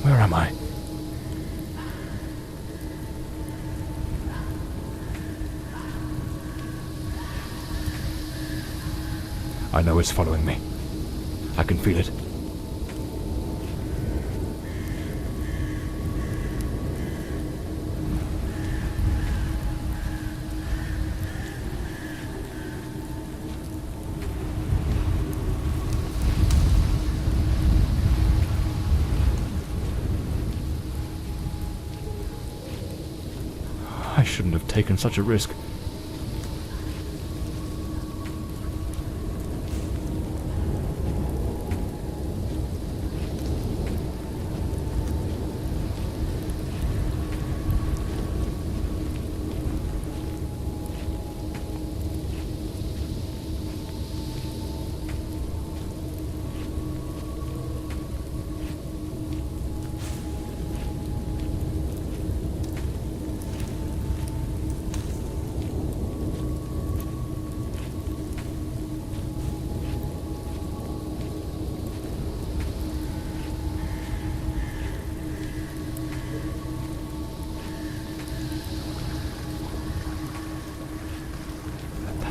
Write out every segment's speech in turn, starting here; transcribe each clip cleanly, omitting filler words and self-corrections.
Where am I? I know it's following me. I can feel it. I shouldn't have taken such a risk.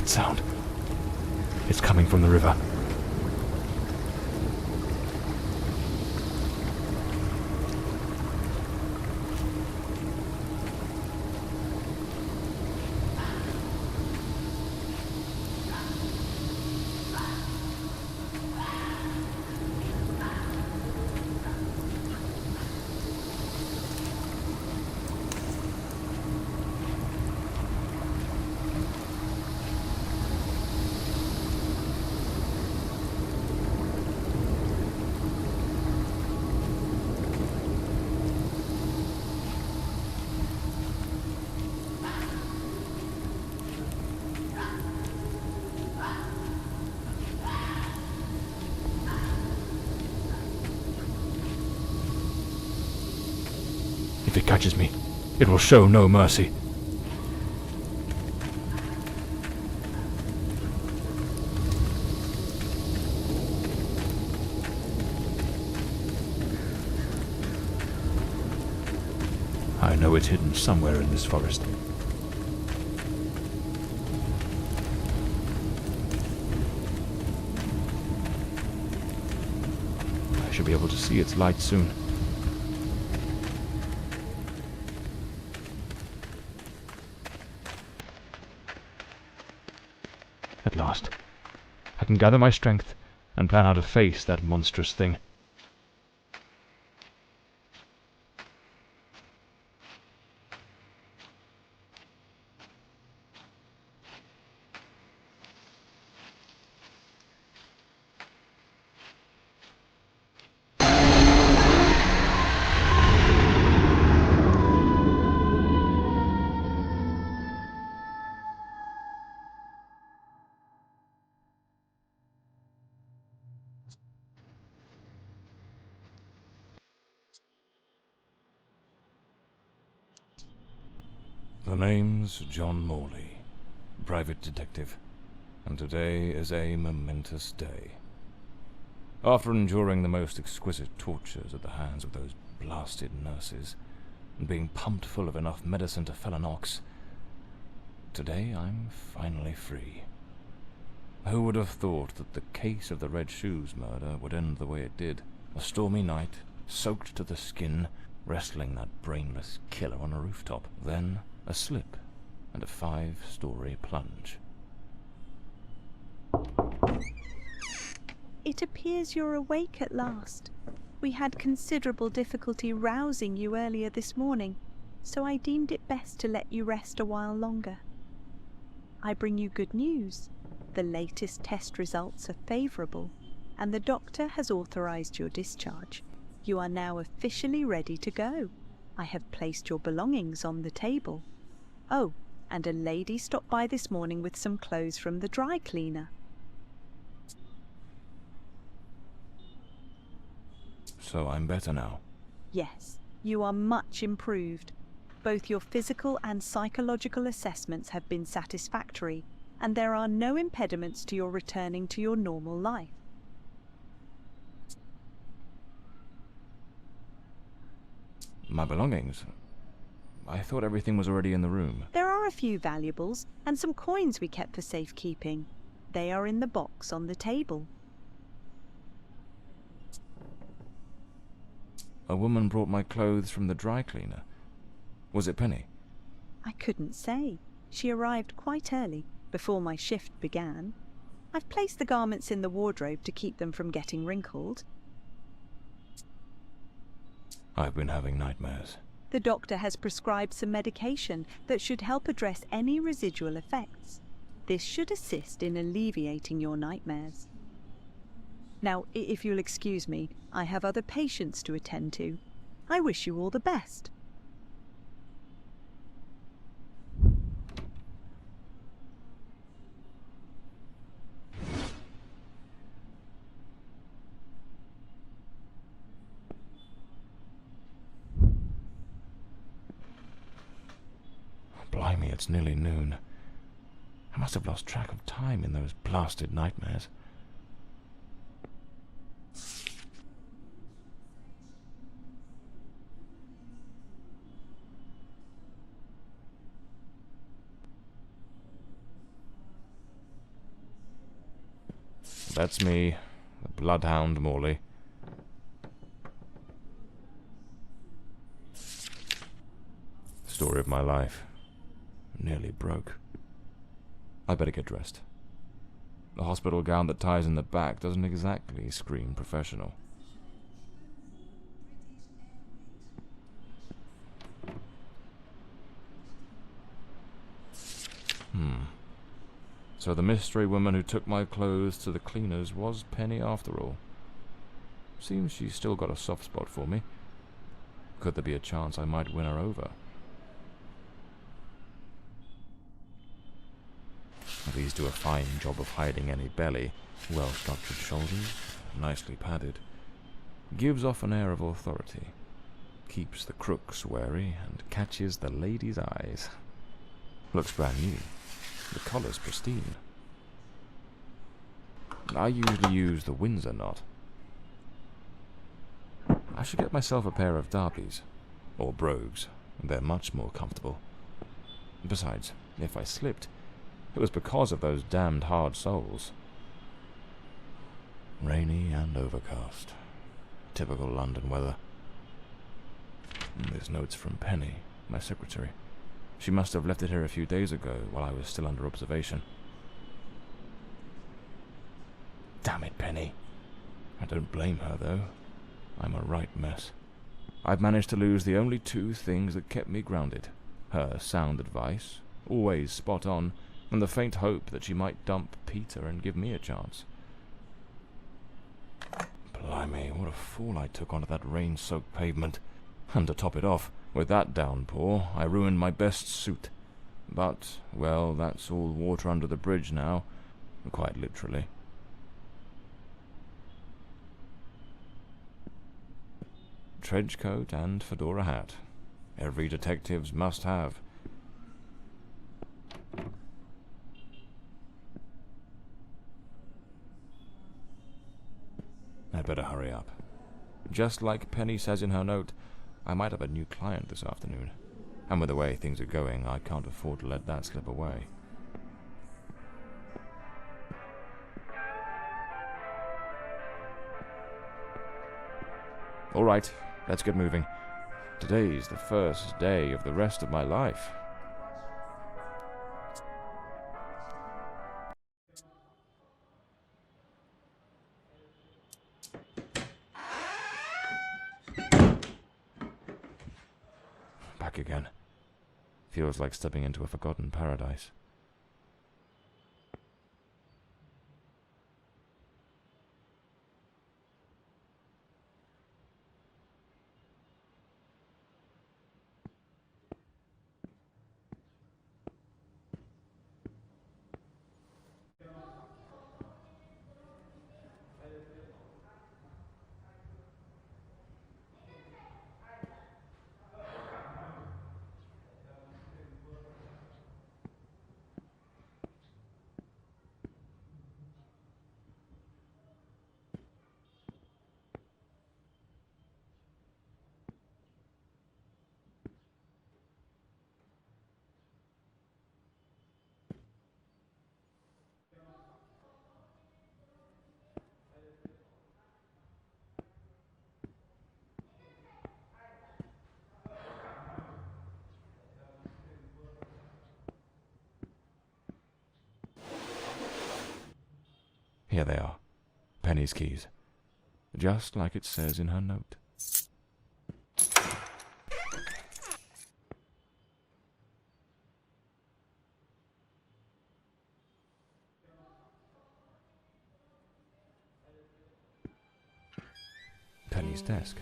Sound. It's coming from the river. If it catches me, it will show no mercy. I know it's hidden somewhere in this forest. I should be able to see its light soon. At last, I can gather my strength and plan how to face that monstrous thing. The name's John Morley, private detective, and today is a momentous day. After enduring the most exquisite tortures at the hands of those blasted nurses, and being pumped full of enough medicine to fell an ox, today I'm finally free. Who would have thought that the case of the Red Shoes murder would end the way it did? A stormy night, soaked to the skin, wrestling that brainless killer on a rooftop. Then a slip and a 5-story plunge. It appears you're awake at last. We had considerable difficulty rousing you earlier this morning, so I deemed it best to let you rest a while longer. I bring you good news. The latest test results are favourable, and the doctor has authorised your discharge. You are now officially ready to go. I have placed your belongings on the table. Oh, and a lady stopped by this morning with some clothes from the dry cleaner. So I'm better now? Yes, you are much improved. Both your physical and psychological assessments have been satisfactory, and there are no impediments to your returning to your normal life. My belongings? I thought everything was already in the room. There are a few valuables and some coins we kept for safekeeping. They are in the box on the table. A woman brought my clothes from the dry cleaner. Was it Penny? I couldn't say. She arrived quite early, before my shift began. I've placed the garments in the wardrobe to keep them from getting wrinkled. I've been having nightmares. The doctor has prescribed some medication that should help address any residual effects. This should assist in alleviating your nightmares. Now, if you'll excuse me, I have other patients to attend to. I wish you all the best. Blimey, it's nearly noon. I must have lost track of time in those blasted nightmares. That's me, the Bloodhound Morley. Story of my life. Nearly broke. I better get dressed. The hospital gown that ties in the back doesn't exactly scream professional. So the mystery woman who took my clothes to the cleaners was Penny after all. Seems she's still got a soft spot for me. Could there be a chance I might win her over? These do a fine job of hiding any belly. Well-structured shoulders, nicely padded. Gives off an air of authority. Keeps the crooks wary and catches the ladies' eyes. Looks brand new. The collar's pristine. I usually use the Windsor knot. I should get myself a pair of derbies. Or brogues. They're much more comfortable. Besides, if I slipped, it was because of those damned hard soles. Rainy and overcast. Typical London weather. This note's from Penny, my secretary. She must have left it here a few days ago while I was still under observation. Damn it, Penny. I don't blame her, though. I'm a right mess. I've managed to lose the only two things that kept me grounded. Her sound advice, always spot on, and the faint hope that she might dump Peter and give me a chance. Blimey, what a fool I took onto that rain-soaked pavement. And to top it off, with that downpour, I ruined my best suit. But, well, that's all water under the bridge now. Quite literally. Trenchcoat and fedora hat. Every detective's must-have. I'd better hurry up. Just like Penny says in her note, I might have a new client this afternoon. And with the way things are going, I can't afford to let that slip away. All right, let's get moving. Today's the first day of the rest of my life. Back again. Feels like stepping into a forgotten paradise. Penny's keys, just like it says in her note. Penny's desk.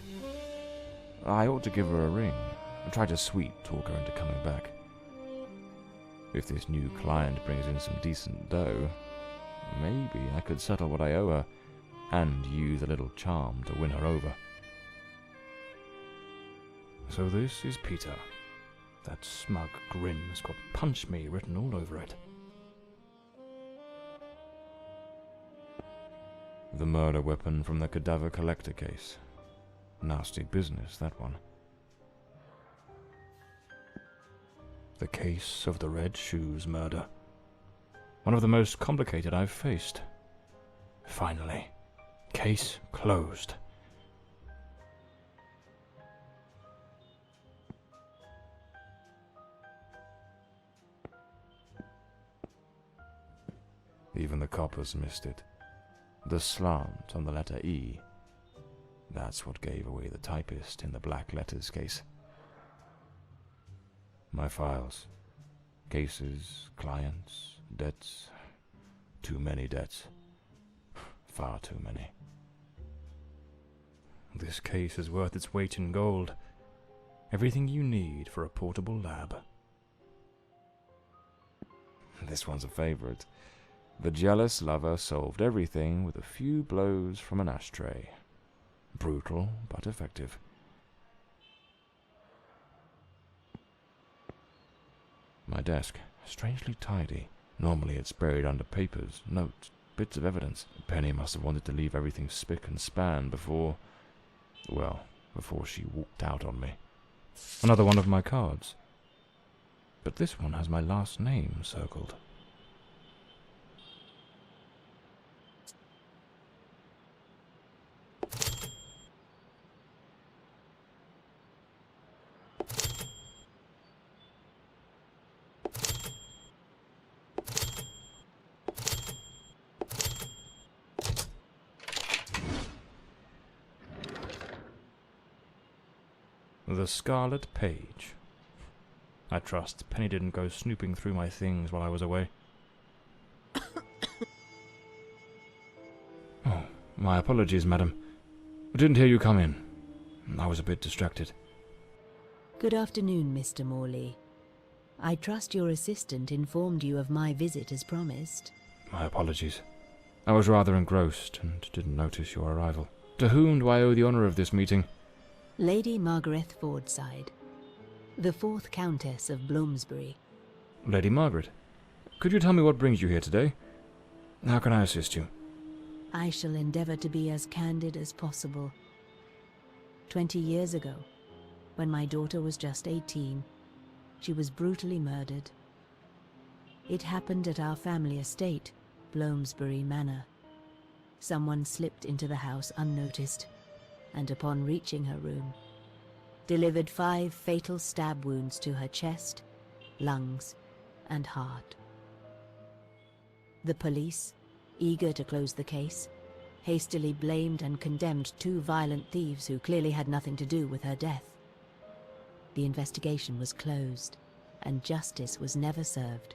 I ought to give her a ring, and try to sweet-talk her into coming back. If this new client brings in some decent dough, maybe I could settle what I owe her, and use a little charm to win her over. So this is Peter. That smug grin's got "Punch Me" written all over it. The murder weapon from the cadaver collector case. Nasty business, that one. The case of the Red Shoes murder. One of the most complicated I've faced. Finally. Case closed. Even the coppers missed it. The slant on the letter E. That's what gave away the typist in the black letters case. My files. Cases, clients, debts. Too many debts. Far too many. This case is worth its weight in gold. Everything you need for a portable lab. This one's a favorite. The jealous lover solved everything with a few blows from an ashtray. Brutal, but effective. My desk, strangely tidy. Normally it's buried under papers, notes, bits of evidence. Penny must have wanted to leave everything spick and span before she walked out on me. Another one of my cards. But this one has my last name circled. The Scarlet Page. I trust Penny didn't go snooping through my things while I was away. Oh, my apologies, madam. I didn't hear you come in. I was a bit distracted. Good afternoon, Mr. Morley. I trust your assistant informed you of my visit as promised. My apologies. I was rather engrossed and didn't notice your arrival. To whom do I owe the honour of this meeting? Lady Margaret Fordside, the 4th Countess of Bloomsbury. Lady Margaret, could you tell me what brings you here today? How can I assist you? I shall endeavour to be as candid as possible. 20 years ago, when my daughter was just 18, she was brutally murdered. It happened at our family estate, Bloomsbury Manor. Someone slipped into the house unnoticed, and upon reaching her room, delivered 5 fatal stab wounds to her chest, lungs, and heart. The police, eager to close the case, hastily blamed and condemned 2 violent thieves who clearly had nothing to do with her death. The investigation was closed, and justice was never served.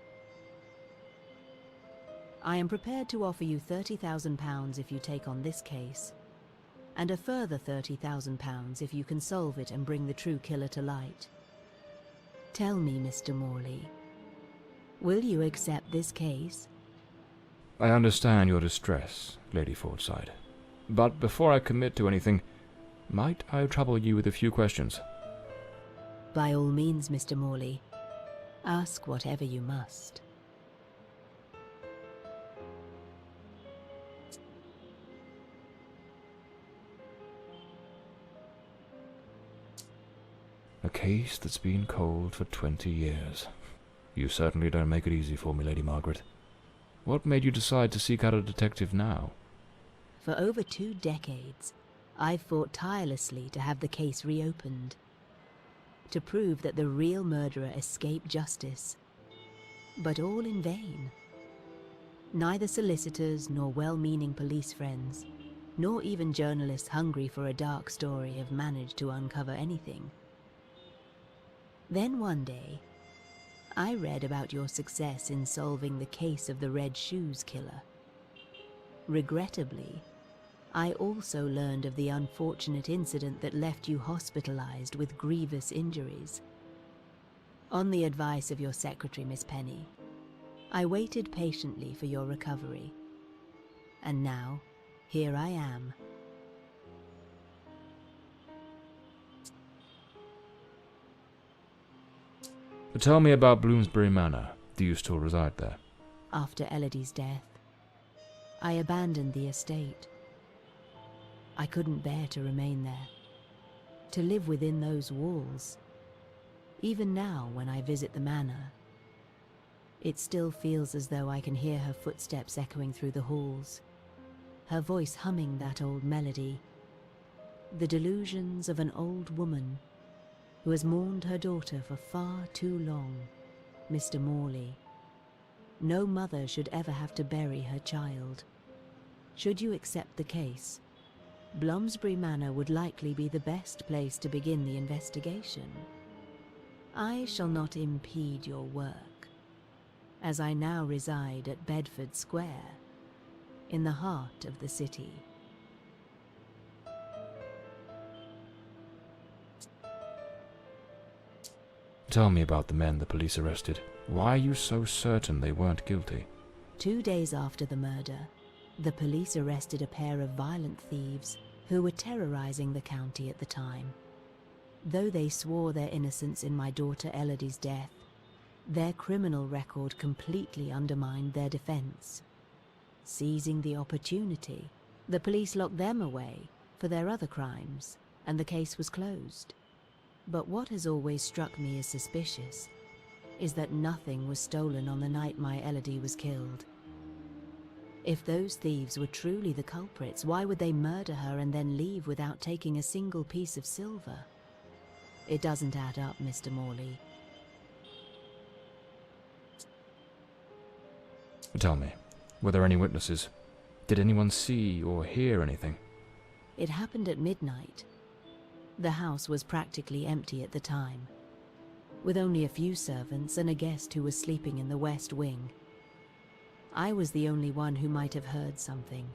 I am prepared to offer you £30,000 if you take on this case, and a further £30,000 if you can solve it and bring the true killer to light. Tell me, Mr. Morley, will you accept this case? I understand your distress, Lady Fordside. But before I commit to anything, might I trouble you with a few questions? By all means, Mr. Morley. Ask whatever you must. A case that's been cold for 20 years. You certainly don't make it easy for me, Lady Margaret. What made you decide to seek out a detective now? For over 2 decades, I've fought tirelessly to have the case reopened, to prove that the real murderer escaped justice. But all in vain. Neither solicitors nor well-meaning police friends nor even journalists hungry for a dark story have managed to uncover anything. Then one day, I read about your success in solving the case of the Red Shoes killer. Regrettably, I also learned of the unfortunate incident that left you hospitalized with grievous injuries. On the advice of your secretary, Miss Penny, I waited patiently for your recovery. And now, here I am. Tell me about Bloomsbury Manor. Do you still reside there? After Elodie's death, I abandoned the estate. I couldn't bear to remain there, to live within those walls. Even now, when I visit the manor, it still feels as though I can hear her footsteps echoing through the halls, her voice humming that old melody, the delusions of an old woman who has mourned her daughter for far too long, Mr. Morley. No mother should ever have to bury her child. Should you accept the case, Bloomsbury Manor would likely be the best place to begin the investigation. I shall not impede your work, as I now reside at Bedford Square, in the heart of the city. Tell me about the men the police arrested. Why are you so certain they weren't guilty? 2 days after the murder, the police arrested a pair of violent thieves who were terrorizing the county at the time. Though they swore their innocence in my daughter Elodie's death, their criminal record completely undermined their defense. Seizing the opportunity, the police locked them away for their other crimes, and the case was closed. But what has always struck me as suspicious is that nothing was stolen on the night my Elodie was killed. If those thieves were truly the culprits, why would they murder her and then leave without taking a single piece of silver? It doesn't add up, Mr. Morley. Tell me, were there any witnesses? Did anyone see or hear anything? It happened at midnight. The house was practically empty at the time, with only a few servants and a guest who was sleeping in the west wing. I was the only one who might have heard something,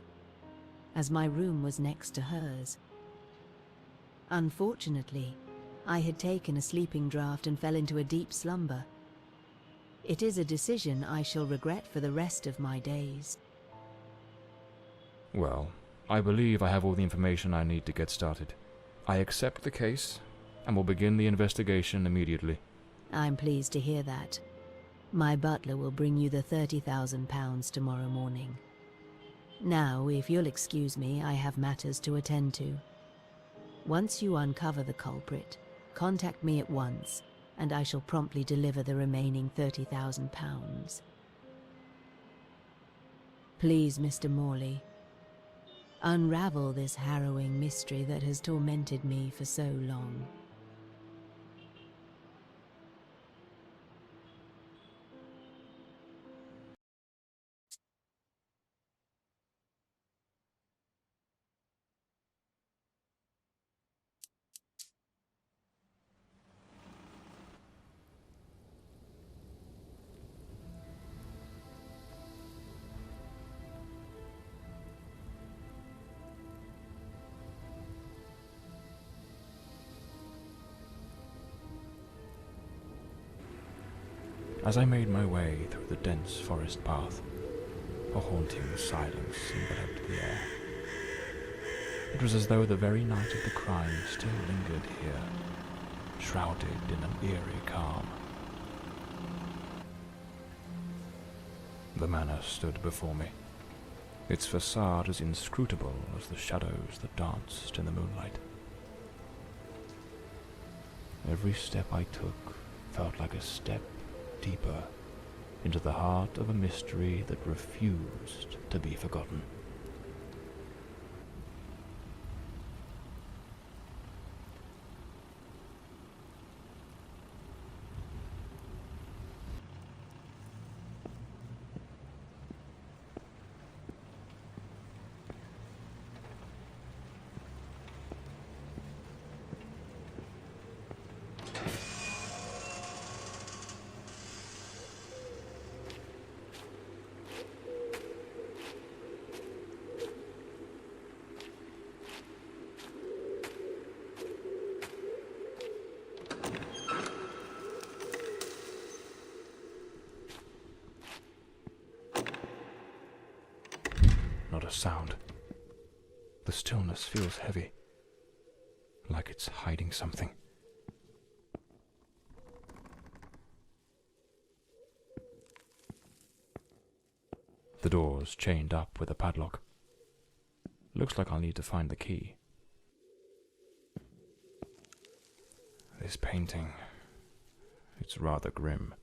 as my room was next to hers. Unfortunately, I had taken a sleeping draught and fell into a deep slumber. It is a decision I shall regret for the rest of my days. Well, I believe I have all the information I need to get started. I accept the case, and will begin the investigation immediately. I'm pleased to hear that. My butler will bring you the £30,000 tomorrow morning. Now, if you'll excuse me, I have matters to attend to. Once you uncover the culprit, contact me at once, and I shall promptly deliver the remaining £30,000. Please, Mr. Morley, unravel this harrowing mystery that has tormented me for so long. As I made my way through the dense forest path, a haunting silence enveloped the air. It was as though the very night of the crime still lingered here, shrouded in an eerie calm. The manor stood before me, its facade as inscrutable as the shadows that danced in the moonlight. Every step I took felt like a step deeper into the heart of a mystery that refused to be forgotten. a sound. The stillness feels heavy, like it's hiding something. The door's chained up with a padlock. Looks like I'll need to find the key. This painting, it's rather grim.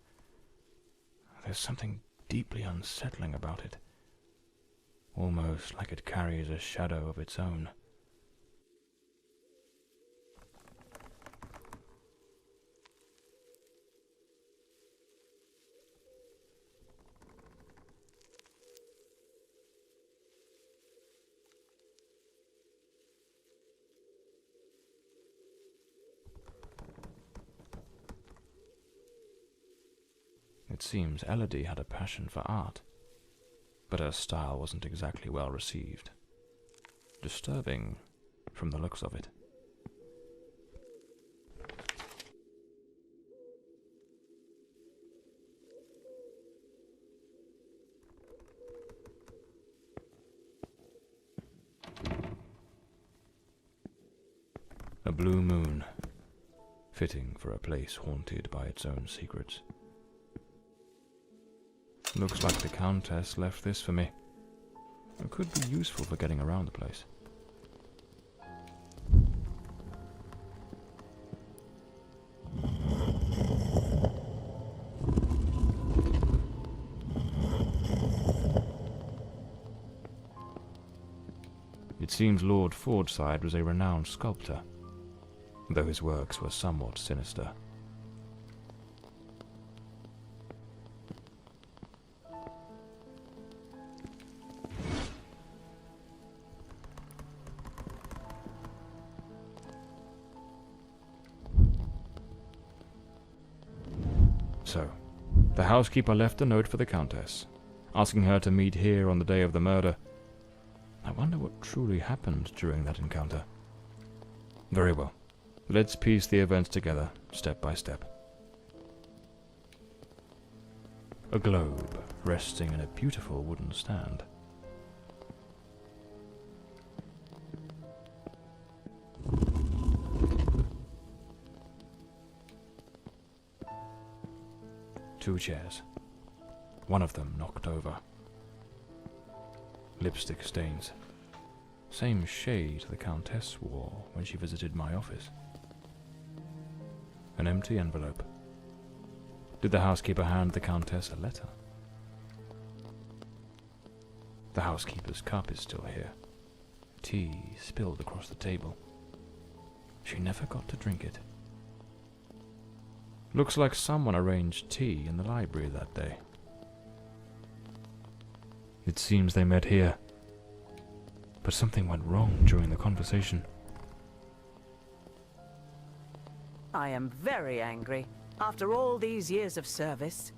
There's something deeply unsettling about it, almost like it carries a shadow of its own. It seems Elodie had a passion for art, but her style wasn't exactly well received. Disturbing from the looks of it. A blue moon, fitting for a place haunted by its own secrets. Looks like the Countess left this for me. It could be useful for getting around the place. It seems Lord Fordside was a renowned sculptor, though his works were somewhat sinister. So, the housekeeper left a note for the Countess, asking her to meet here on the day of the murder. I wonder what truly happened during that encounter. Very well. Let's piece the events together, step by step. A globe resting in a beautiful wooden stand. Two chairs. One of them knocked over. Lipstick stains. Same shade the Countess wore when she visited my office. An empty envelope. Did the housekeeper hand the Countess a letter? The housekeeper's cup is still here. Tea spilled across the table. She never got to drink it. Looks like someone arranged tea in the library that day. It seems they met here. But something went wrong during the conversation. I am very angry. After all these years of service,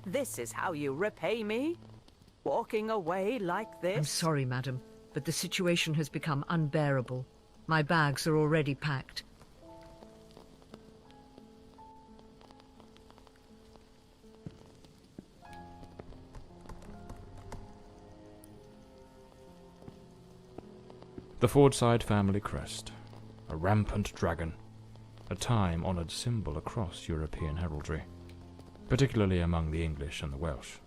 this is how you repay me? Walking away like this? I'm sorry, madam, but the situation has become unbearable. My bags are already packed. The Fordside family crest, a rampant dragon, a time-honoured symbol across European heraldry, particularly among the English and the Welsh.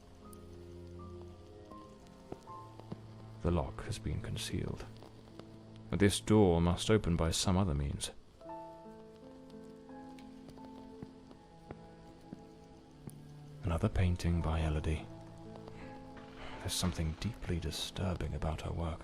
The lock has been concealed. This door must open by some other means. Another painting by Elodie. There's something deeply disturbing about her work.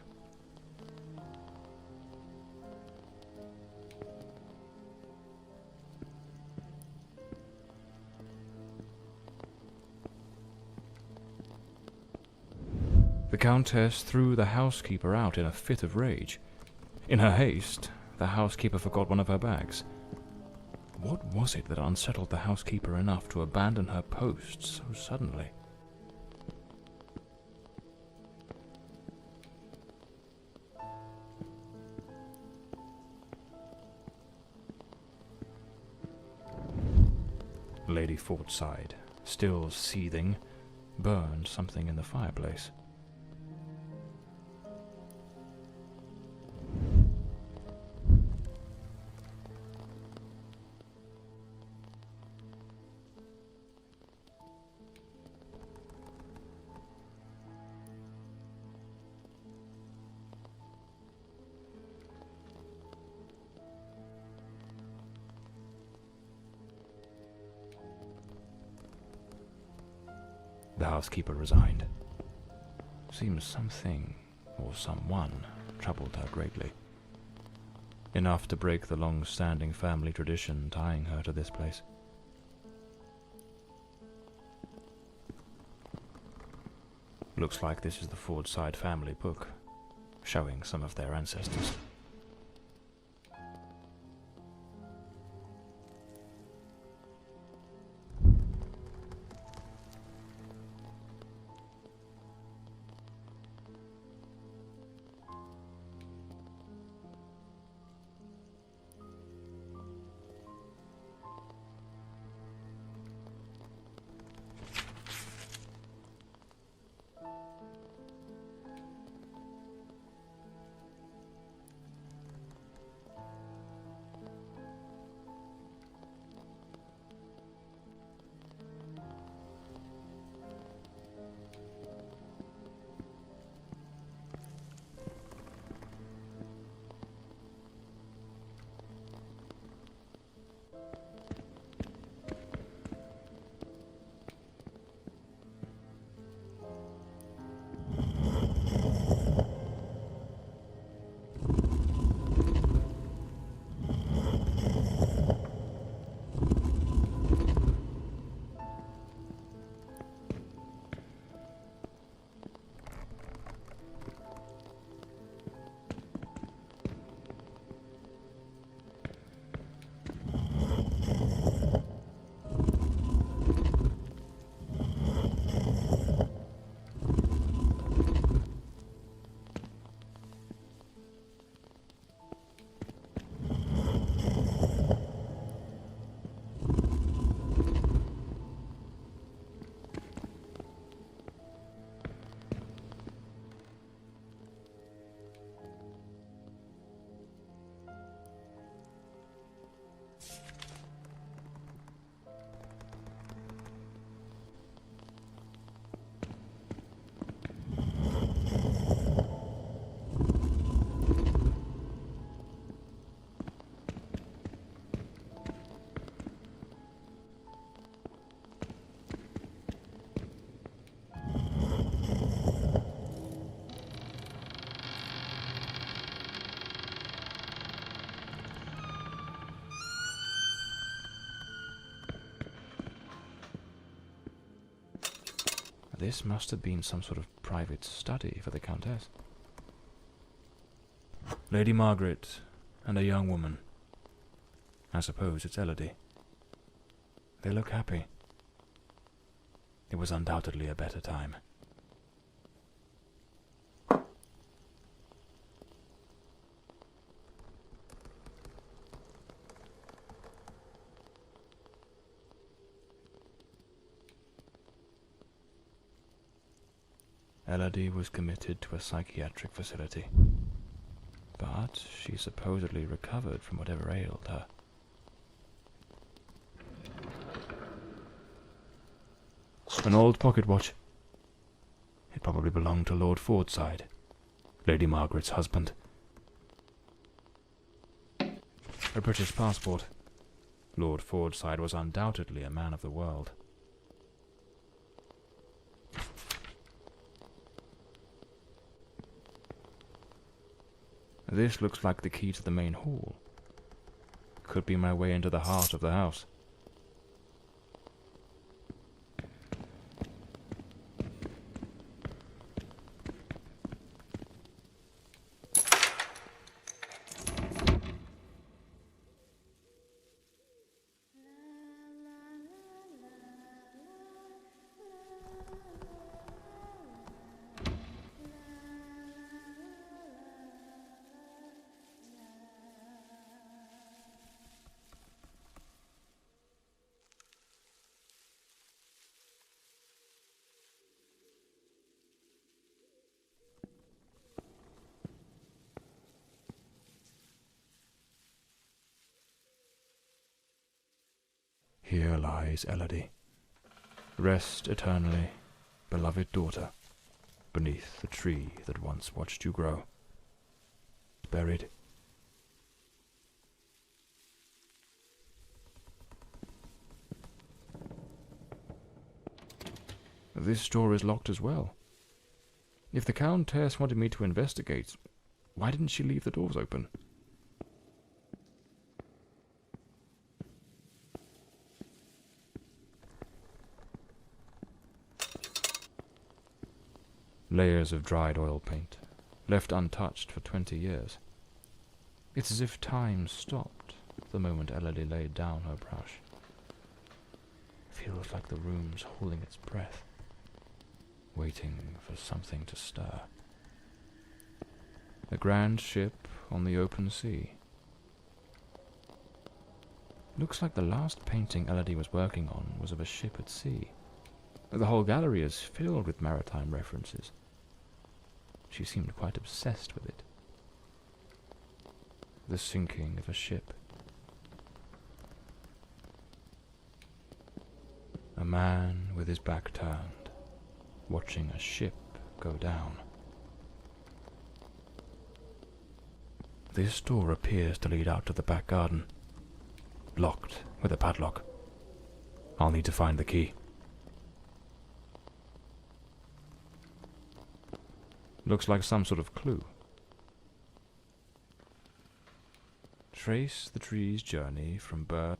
The Countess threw the housekeeper out in a fit of rage. In her haste, the housekeeper forgot one of her bags. What was it that unsettled the housekeeper enough to abandon her post so suddenly? Lady Fordside, still seething, burned something in the fireplace. The housekeeper resigned. Seems something, or someone, troubled her greatly. Enough to break the long-standing family tradition tying her to this place. Looks like this is the Fordside family book, showing some of their ancestors. This must have been some sort of private study for the Countess. Lady Margaret and a young woman. I suppose it's Elodie. They look happy. It was undoubtedly a better time. Elodie was committed to a psychiatric facility, but she supposedly recovered from whatever ailed her. An old pocket watch. It probably belonged to Lord Fordside, Lady Margaret's husband. A British passport. Lord Fordside was undoubtedly a man of the world. This looks like the key to the main hall. Could be my way into the heart of the house. Here lies Elodie. Rest eternally, beloved daughter, beneath the tree that once watched you grow. Buried. This door is locked as well. If the Countess wanted me to investigate, why didn't she leave the doors open? Layers of dried oil paint, left untouched for 20 years. It's as if time stopped the moment Elodie laid down her brush. Feels like the room's holding its breath, waiting for something to stir. A grand ship on the open sea. Looks like the last painting Elodie was working on was of a ship at sea. The whole gallery is filled with maritime references. She seemed quite obsessed with it. The sinking of a ship. A man with his back turned, watching a ship go down. This door appears to lead out to the back garden. Locked with a padlock. I'll need to find the key. Looks like some sort of clue. Trace the tree's journey from birth.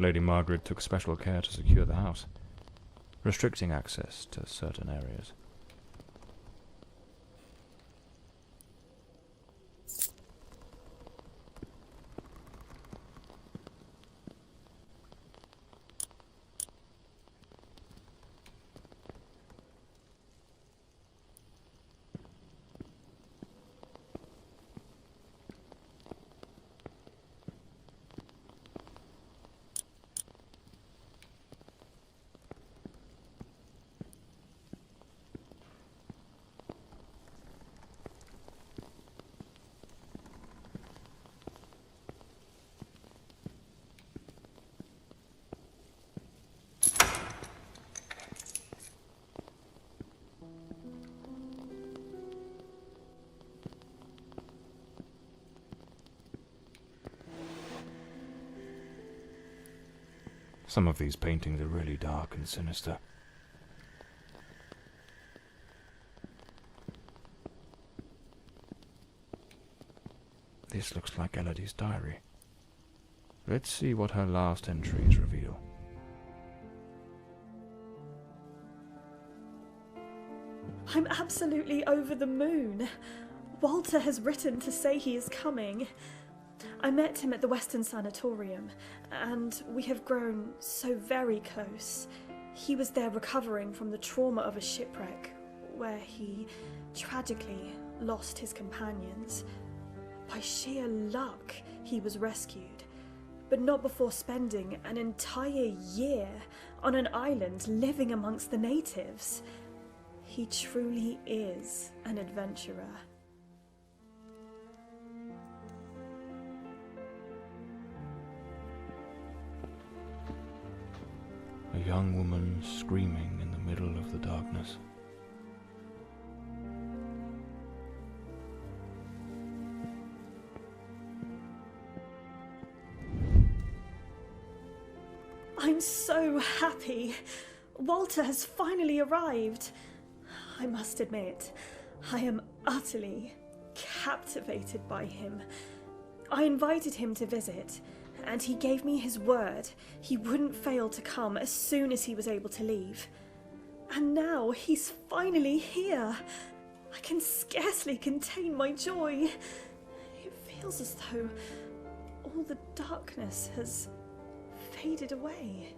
Lady Margaret took special care to secure the house, restricting access to certain areas. Some of these paintings are really dark and sinister. This looks like Elodie's diary. Let's see what her last entries reveal. I'm absolutely over the moon. Walter has written to say he is coming. I met him at the Western Sanatorium, and we have grown so very close. He was there recovering from the trauma of a shipwreck, where he tragically lost his companions. By sheer luck, he was rescued, but not before spending an entire year on an island living amongst the natives. He truly is an adventurer. A young woman screaming in the middle of the darkness. I'm so happy. Walter has finally arrived. I must admit, I am utterly captivated by him. I invited him to visit, and he gave me his word he wouldn't fail to come as soon as he was able to leave. And now he's finally here. I can scarcely contain my joy. It feels as though all the darkness has faded away.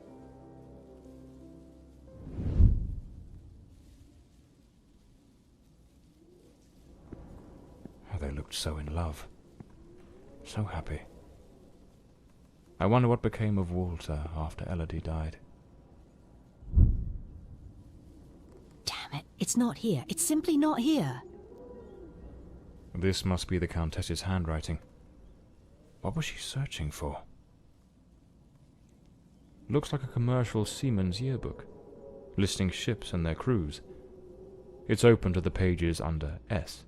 They looked so in love. So happy. I wonder what became of Walter after Elodie died. Damn it, it's not here. It's simply not here. This must be the Countess's handwriting. What was she searching for? Looks like a commercial seaman's yearbook. listing ships and their crews. It's open to the pages under S.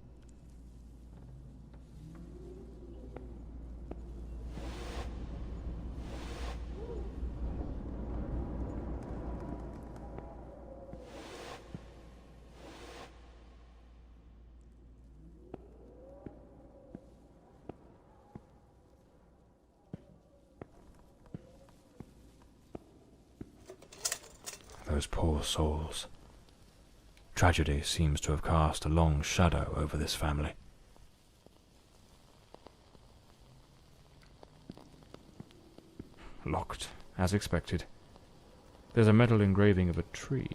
Those poor souls. Tragedy seems to have cast a long shadow over this family. Locked, as expected. There's a metal engraving of a tree.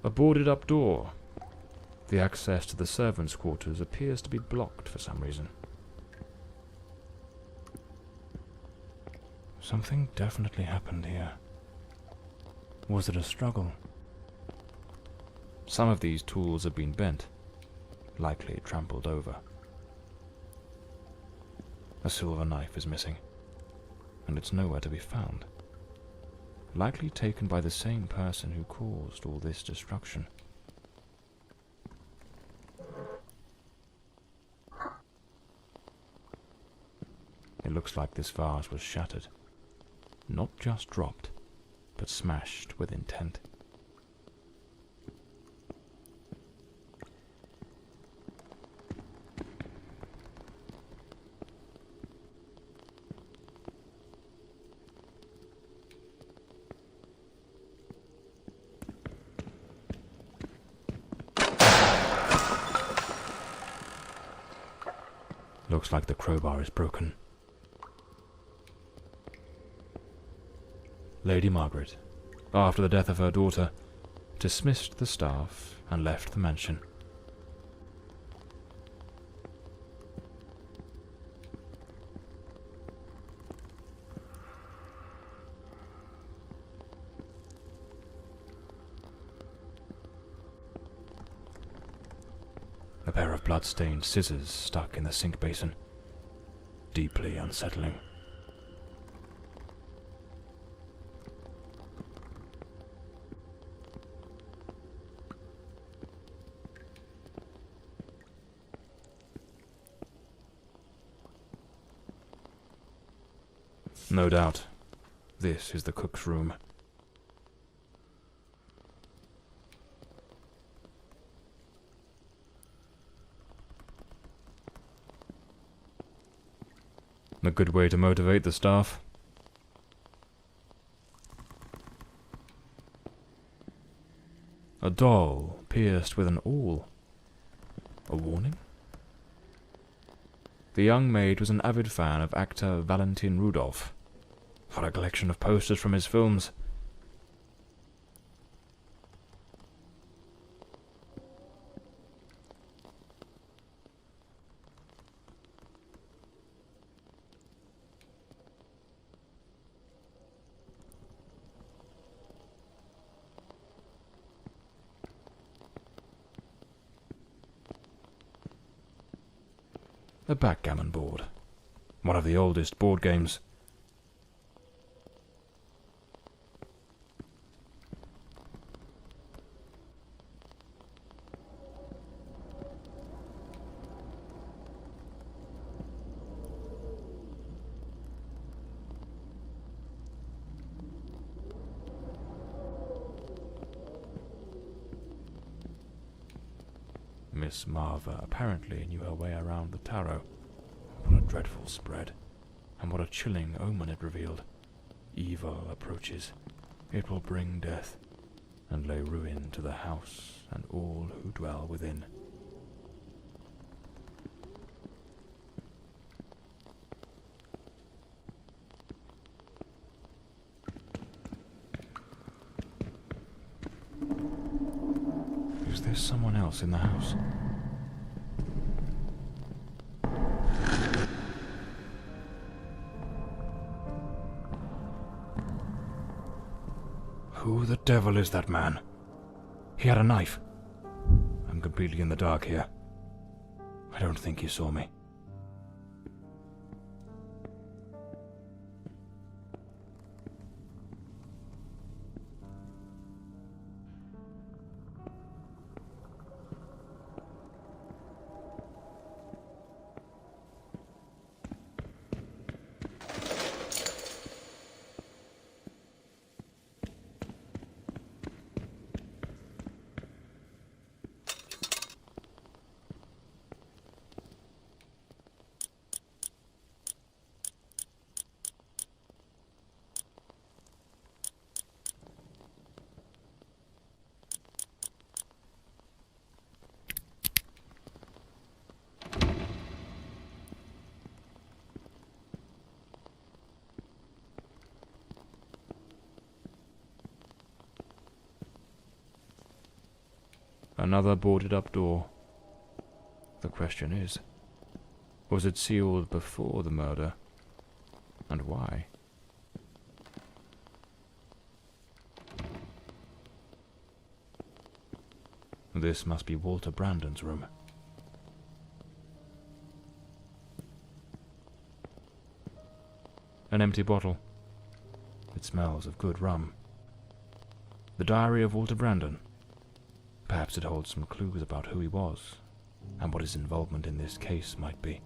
A boarded-up door. The access to the servants' quarters appears to be blocked for some reason. Something definitely happened here. Was it a struggle? Some of these tools have been bent, likely trampled over. A silver knife is missing, and it's nowhere to be found. Likely taken by the same person who caused all this destruction. It looks like this vase was shattered. Not just dropped, but smashed with intent. Looks like the crowbar is broken. Lady Margaret, after the death of her daughter, dismissed the staff and left the mansion. A pair of blood-stained scissors stuck in the sink basin. Deeply unsettling. No doubt. This is the cook's room. A good way to motivate the staff. A doll pierced with an awl. A warning? The young maid was an avid fan of actor Valentin Rudolph. What a collection of posters from his films. A backgammon board. One of the oldest board games. Miss Marva apparently knew her way around the tarot. What a dreadful spread, and what a chilling omen it revealed. Evil approaches. It will bring death, and lay ruin to the house and all who dwell within. Is there someone else in the house? Who the devil is that man? He had a knife. I'm completely in the dark here. I don't think he saw me. Another boarded-up door. The question is, was it sealed before the murder? And why? This must be Walter Brandon's room. An empty bottle. It smells of good rum. The diary of Walter Brandon. Perhaps it holds some clues about who he was, and what his involvement in this case might be.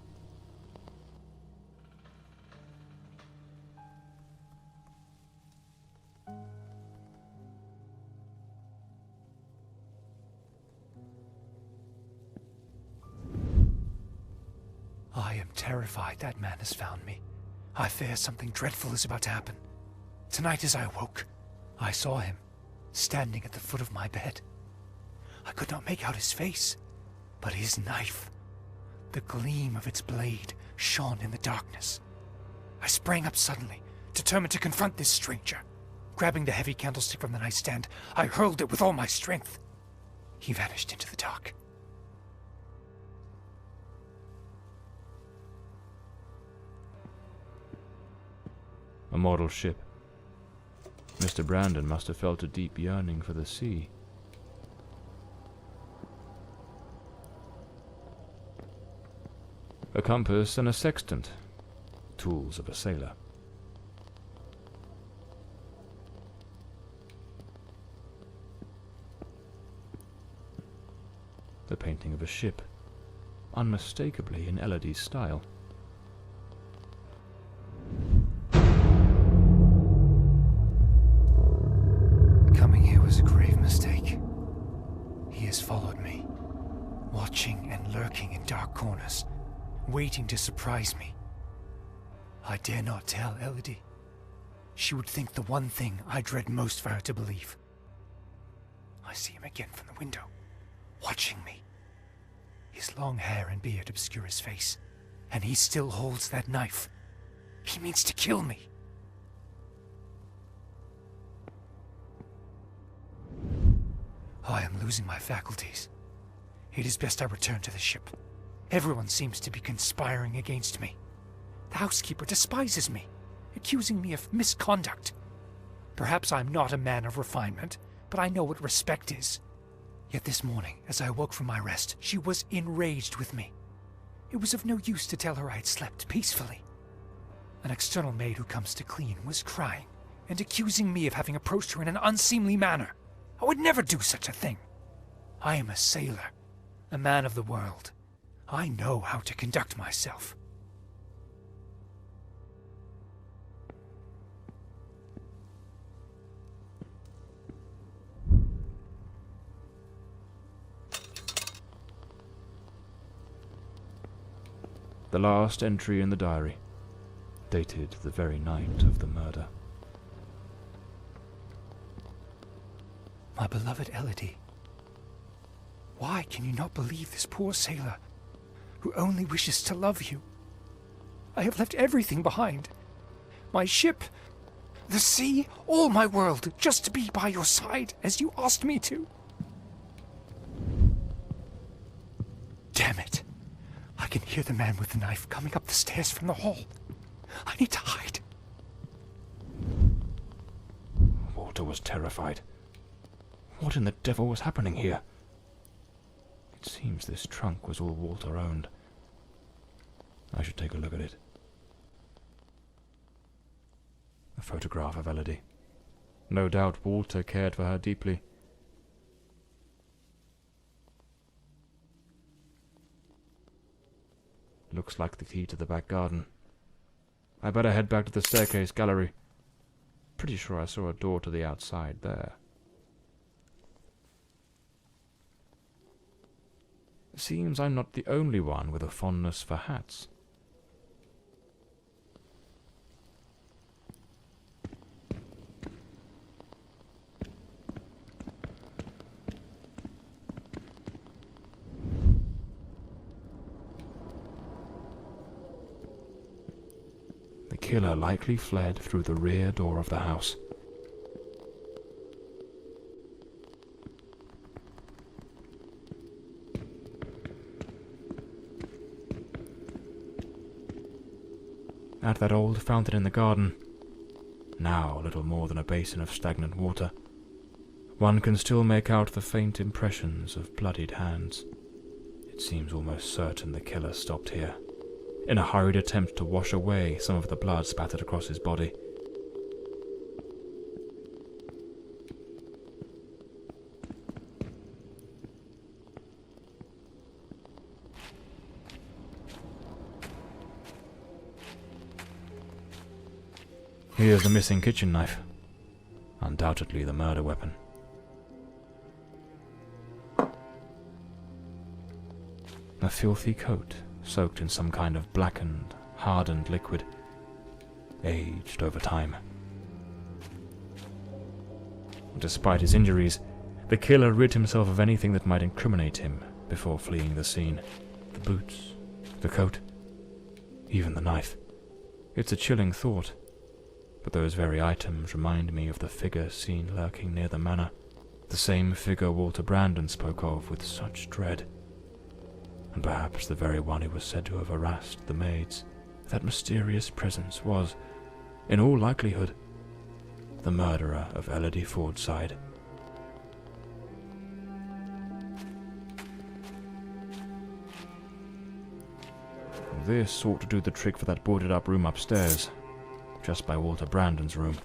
I am terrified that man has found me. I fear something dreadful is about to happen. Tonight as I awoke, I saw him, standing at the foot of my bed. I could not make out his face, but his knife. The gleam of its blade shone in the darkness. I sprang up suddenly, determined to confront this stranger. Grabbing the heavy candlestick from the nightstand, I hurled it with all my strength. He vanished into the dark. A model ship. Mr. Brandon must have felt a deep yearning for the sea. A compass and a sextant, tools of a sailor. The painting of a ship, unmistakably in Elodie's style. lurking in dark corners, waiting to surprise me. I dare not tell Elodie. She would think the one thing I dread most for her to believe. I see him again from the window, watching me. His long hair and beard obscure his face, and he still holds that knife. He means to kill me. I am losing my faculties. It is best I return to the ship. Everyone seems to be conspiring against me. The housekeeper despises me, accusing me of misconduct. Perhaps I'm not a man of refinement, but I know what respect is. Yet this morning, as I awoke from my rest, she was enraged with me. It was of no use to tell her I had slept peacefully. An external maid who comes to clean was crying and accusing me of having approached her in an unseemly manner. I would never do such a thing. I am a sailor, a man of the world. I know how to conduct myself. The last entry in the diary, dated the very night of the murder. My beloved Elodie, why can you not believe this poor sailor who only wishes to love you? I have left everything behind. My ship, the sea, all my world, just to be by your side as you asked me to. Damn it. I can hear the man with the knife coming up the stairs from the hall. I need to hide. Walter was terrified. What in the devil was happening here? It seems this trunk was all Walter owned. I should take a look at it. A photograph of Elodie. No doubt Walter cared for her deeply. Looks like the key to the back garden. I better head back to the staircase gallery. Pretty sure I saw a door to the outside there. Seems I'm not the only one with a fondness for hats. The killer likely fled through the rear door of the house. At that old fountain in the garden, now little more than a basin of stagnant water, one can still make out the faint impressions of bloodied hands. It seems almost certain the killer stopped here, in a hurried attempt to wash away some of the blood spattered across his body. Here's the missing kitchen knife. Undoubtedly the murder weapon. A filthy coat, soaked in some kind of blackened, hardened liquid, aged over time. Despite his injuries, the killer rid himself of anything that might incriminate him before fleeing the scene. The boots, the coat, even the knife. It's a chilling thought. But those very items remind me of the figure seen lurking near the manor, the same figure Walter Brandon spoke of with such dread, and perhaps the very one who was said to have harassed the maids. That mysterious presence was, in all likelihood, the murderer of Elodie Fordside. This ought to do the trick for that boarded-up room upstairs, just by Walter Brandon's room.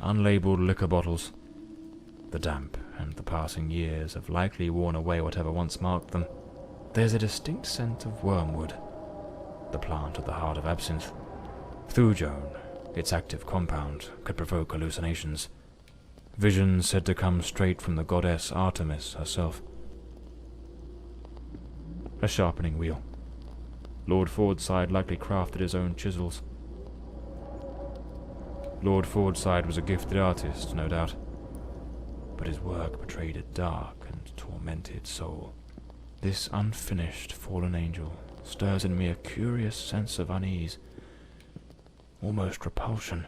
unlabeled liquor bottles. The damp and the passing years have likely worn away whatever once marked them. There's a distinct scent of wormwood, the plant at the heart of absinthe. Thujone, its active compound, could provoke hallucinations. Visions said to come straight from the goddess Artemis herself. A sharpening wheel. Lord Fordside likely crafted his own chisels. Lord Fordside was a gifted artist, no doubt, but his work betrayed a dark and tormented soul. This unfinished fallen angel stirs in me a curious sense of unease, almost repulsion.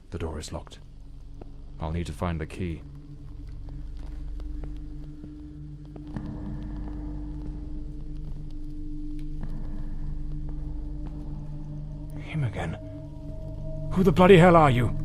The door is locked. I'll need to find the key. Him again. Who the bloody hell are you?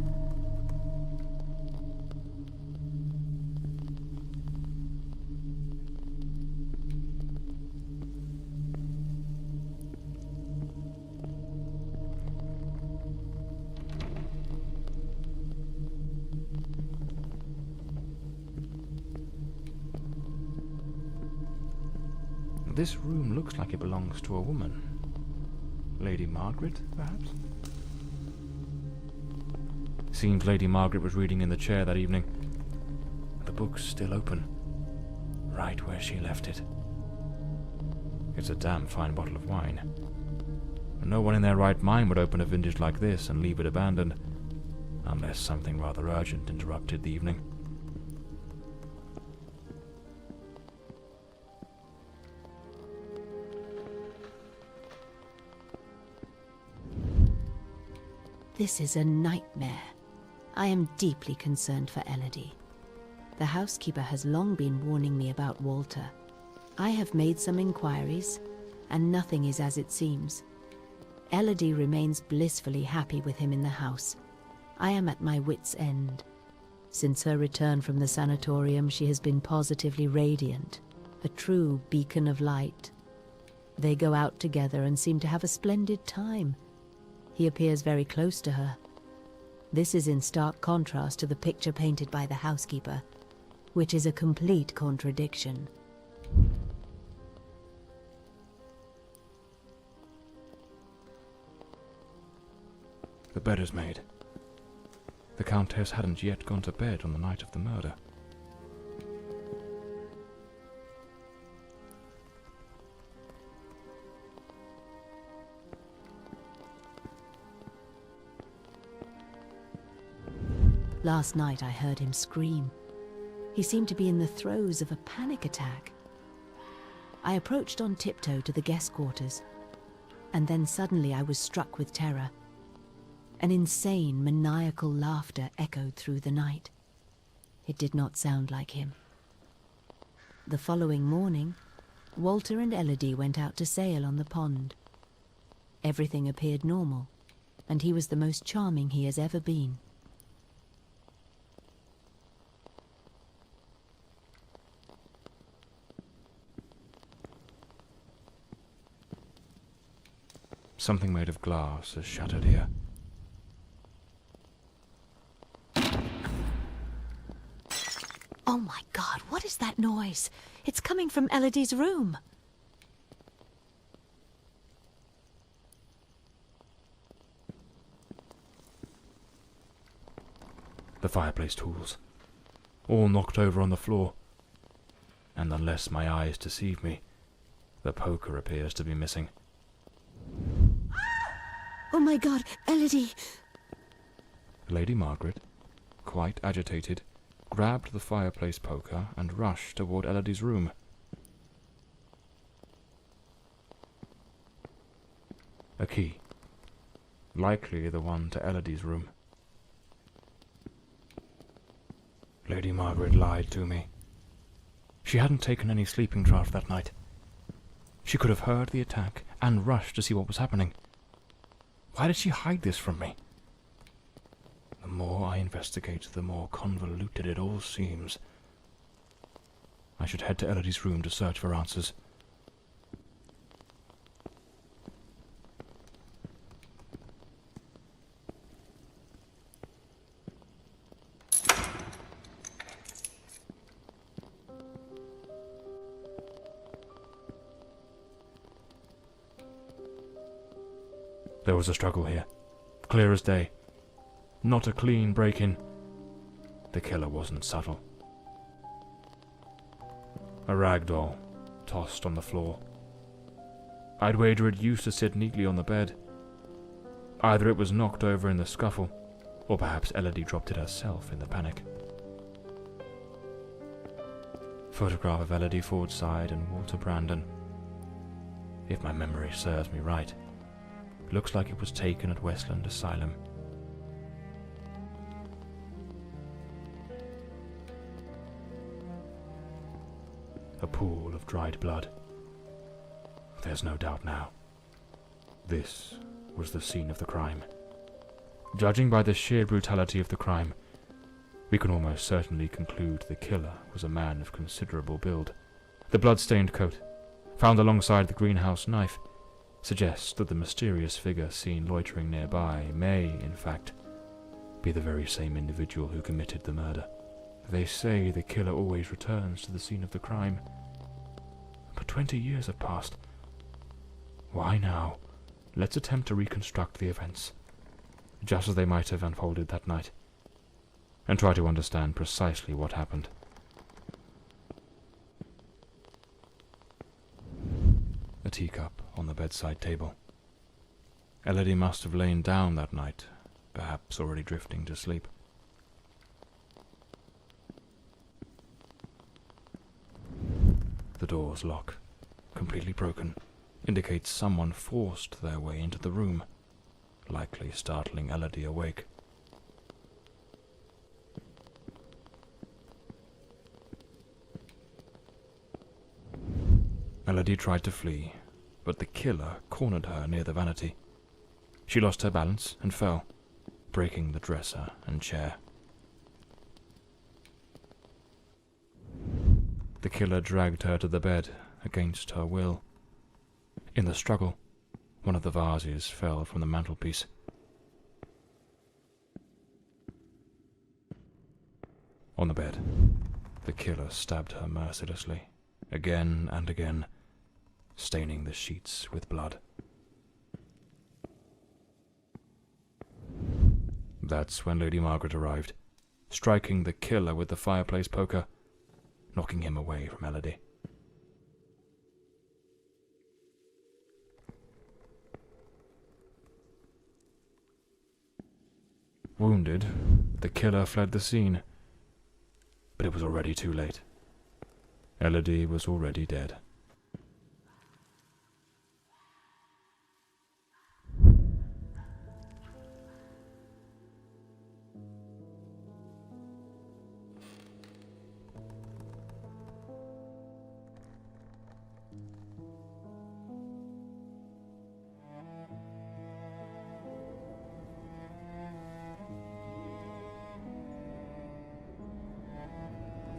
This room looks like it belongs to a woman. Lady Margaret, perhaps? Seems Lady Margaret was reading in the chair that evening. The book's still open, right where she left it. It's a damn fine bottle of wine. No one in their right mind would open a vintage like this and leave it abandoned, unless something rather urgent interrupted the evening. This is a nightmare. I am deeply concerned for Elodie. The housekeeper has long been warning me about Walter. I have made some inquiries, and nothing is as it seems. Elodie remains blissfully happy with him in the house. I am at my wit's end. Since her return from the sanatorium, she has been positively radiant, a true beacon of light. They go out together and seem to have a splendid time. He appears very close to her. This is in stark contrast to the picture painted by the housekeeper, which is a complete contradiction. The bed is made. The Countess hadn't yet gone to bed on the night of the murder. Last night I heard him scream. He seemed to be in the throes of a panic attack. I approached on tiptoe to the guest quarters, and then suddenly I was struck with terror. An insane, maniacal laughter echoed through the night. It did not sound like him. The following morning, Walter and Elodie went out to sail on the pond. Everything appeared normal, and he was the most charming he has ever been. Something made of glass is shattered here. Oh my God, what is that noise? It's coming from Elodie's room. The fireplace tools, all knocked over on the floor. And unless my eyes deceive me, the poker appears to be missing. Oh my God, Elodie! Lady Margaret, quite agitated, grabbed the fireplace poker and rushed toward Elodie's room. A key. Likely the one to Elodie's room. Lady Margaret lied to me. She hadn't taken any sleeping draught that night. She could have heard the attack and rushed to see what was happening. Why did she hide this from me? The more I investigate, the more convoluted it all seems. I should head to Elodie's room to search for answers. There was a struggle here, clear as day. Not a clean break-in. The killer wasn't subtle. A rag doll, tossed on the floor. I'd wager it used to sit neatly on the bed. Either it was knocked over in the scuffle, or perhaps Elodie dropped it herself in the panic. Photograph of Elodie Fordside and Walter Brandon. If my memory serves me right, looks like it was taken at Westland Asylum. A pool of dried blood. There's no doubt now. This was the scene of the crime. Judging by the sheer brutality of the crime, we can almost certainly conclude the killer was a man of considerable build. The blood-stained coat, found alongside the greenhouse knife, suggests that the mysterious figure seen loitering nearby may, in fact, be the very same individual who committed the murder. They say the killer always returns to the scene of the crime. But 20 years have passed. Why now? Let's attempt to reconstruct the events, just as they might have unfolded that night, and try to understand precisely what happened. A teacup on the bedside table. Elodie must have lain down that night, perhaps already drifting to sleep. The door's lock, completely broken, indicates someone forced their way into the room, likely startling Elodie awake. Elodie tried to flee, but the killer cornered her near the vanity. She lost her balance and fell, breaking the dresser and chair. The killer dragged her to the bed against her will. In the struggle, one of the vases fell from the mantelpiece. On the bed, the killer stabbed her mercilessly, again and again, staining the sheets with blood. That's when Lady Margaret arrived, striking the killer with the fireplace poker, knocking him away from Elodie. Wounded, the killer fled the scene, but it was already too late. Elodie was already dead.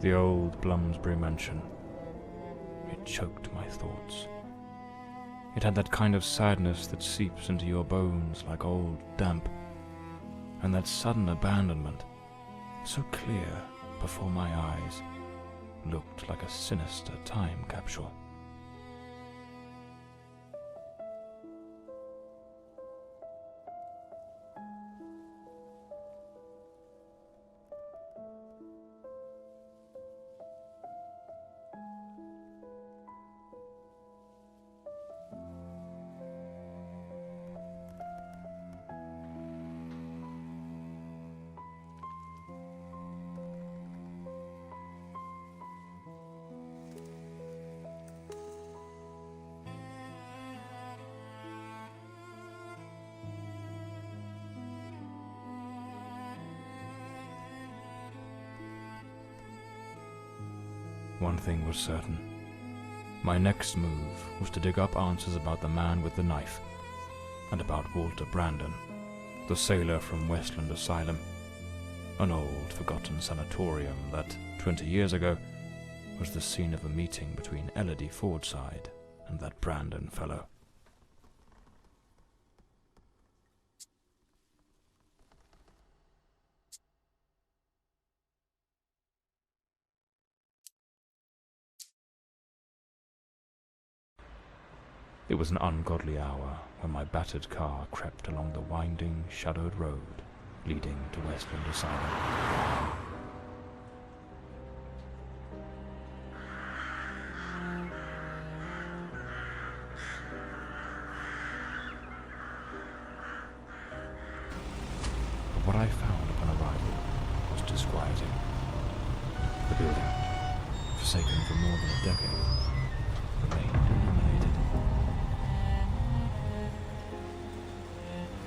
The old Bloomsbury mansion. It choked my thoughts. It had that kind of sadness that seeps into your bones like old damp, and that sudden abandonment, so clear before my eyes, looked like a sinister time capsule. one thing was certain. My next move was to dig up answers about the man with the knife, and about Walter Brandon, the sailor from Westland Asylum, an old, forgotten sanatorium that, 20 years ago, was the scene of a meeting between Elodie Fordside and that Brandon fellow. It was an ungodly hour when my battered car crept along the winding, shadowed road leading to Westland Asylum. But what I found upon arrival was disquieting. The building, forsaken for more than a decade, remained illuminated.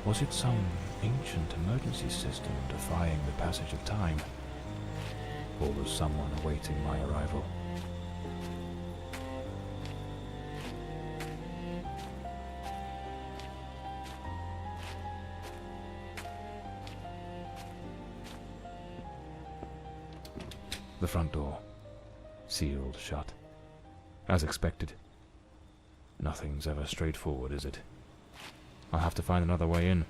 Was it some ancient emergency system defying the passage of time? Or was someone awaiting my arrival? The front door, sealed shut. As expected. Nothing's ever straightforward, is it? I'll have to find another way in.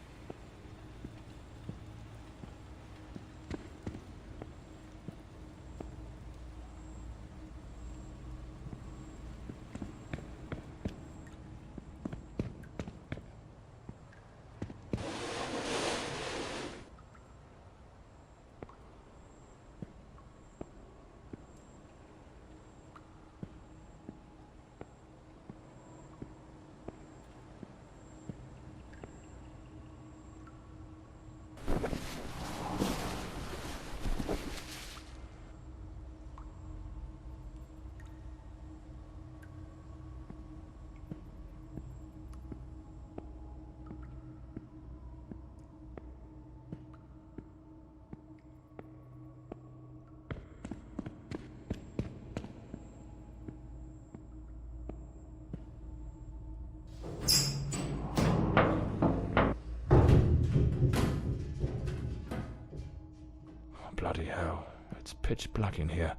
Bloody hell, it's pitch black in here.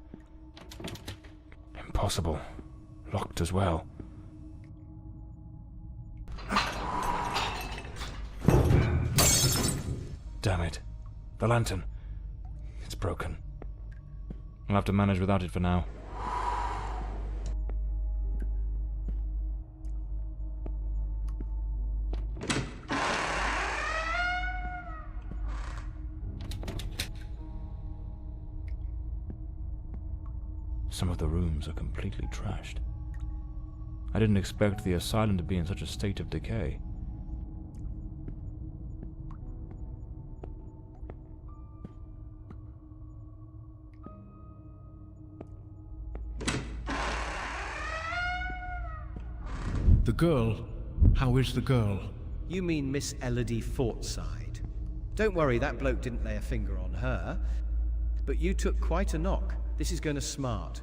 Impossible. Locked as well. Damn it. The lantern. It's broken. I'll have to manage without it for now. Some of the rooms are completely trashed. I didn't expect the asylum to be in such a state of decay. The girl? How is the girl? You mean Miss Elodie Fordside? Don't worry, that bloke didn't lay a finger on her. But you took quite a knock. This is going to smart.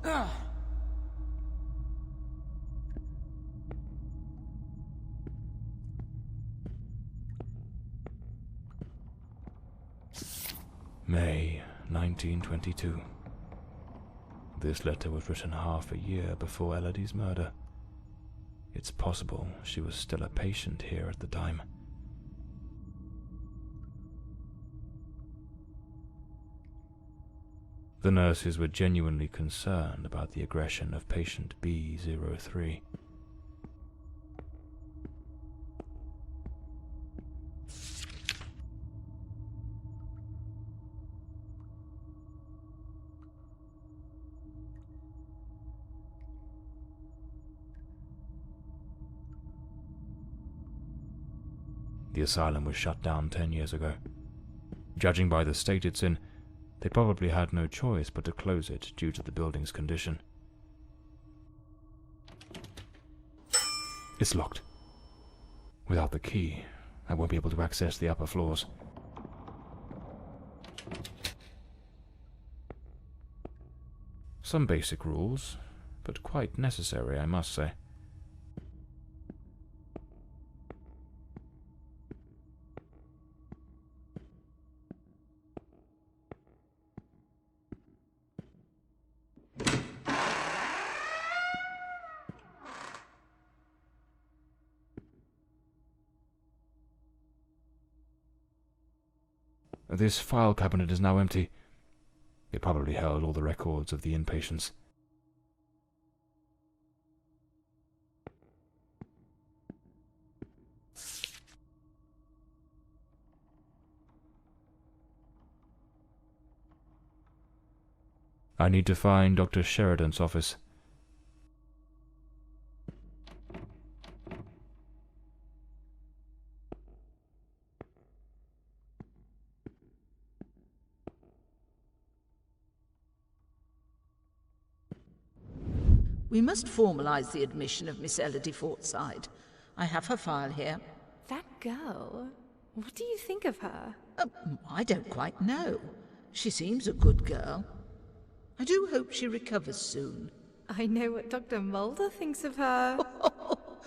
May 1922. This letter was written half a year before Elodie's murder. It's possible she was still a patient here at the time. The nurses were genuinely concerned about the aggression of patient B03. The asylum was shut down 10 years ago. Judging by the state it's in, they probably had no choice but to close it due to the building's condition. It's locked. Without the key, I won't be able to access the upper floors. Some basic rules, but quite necessary, I must say. This file cabinet is now empty. It probably held all the records of the inpatients. I need to find Dr. Sheridan's office. We must formalize the admission of Miss Elodie Fortside. I have her file here. That girl? What do you think of her? I don't quite know. She seems a good girl. I do hope she recovers soon. I know what Dr. Mulder thinks of her. Oh,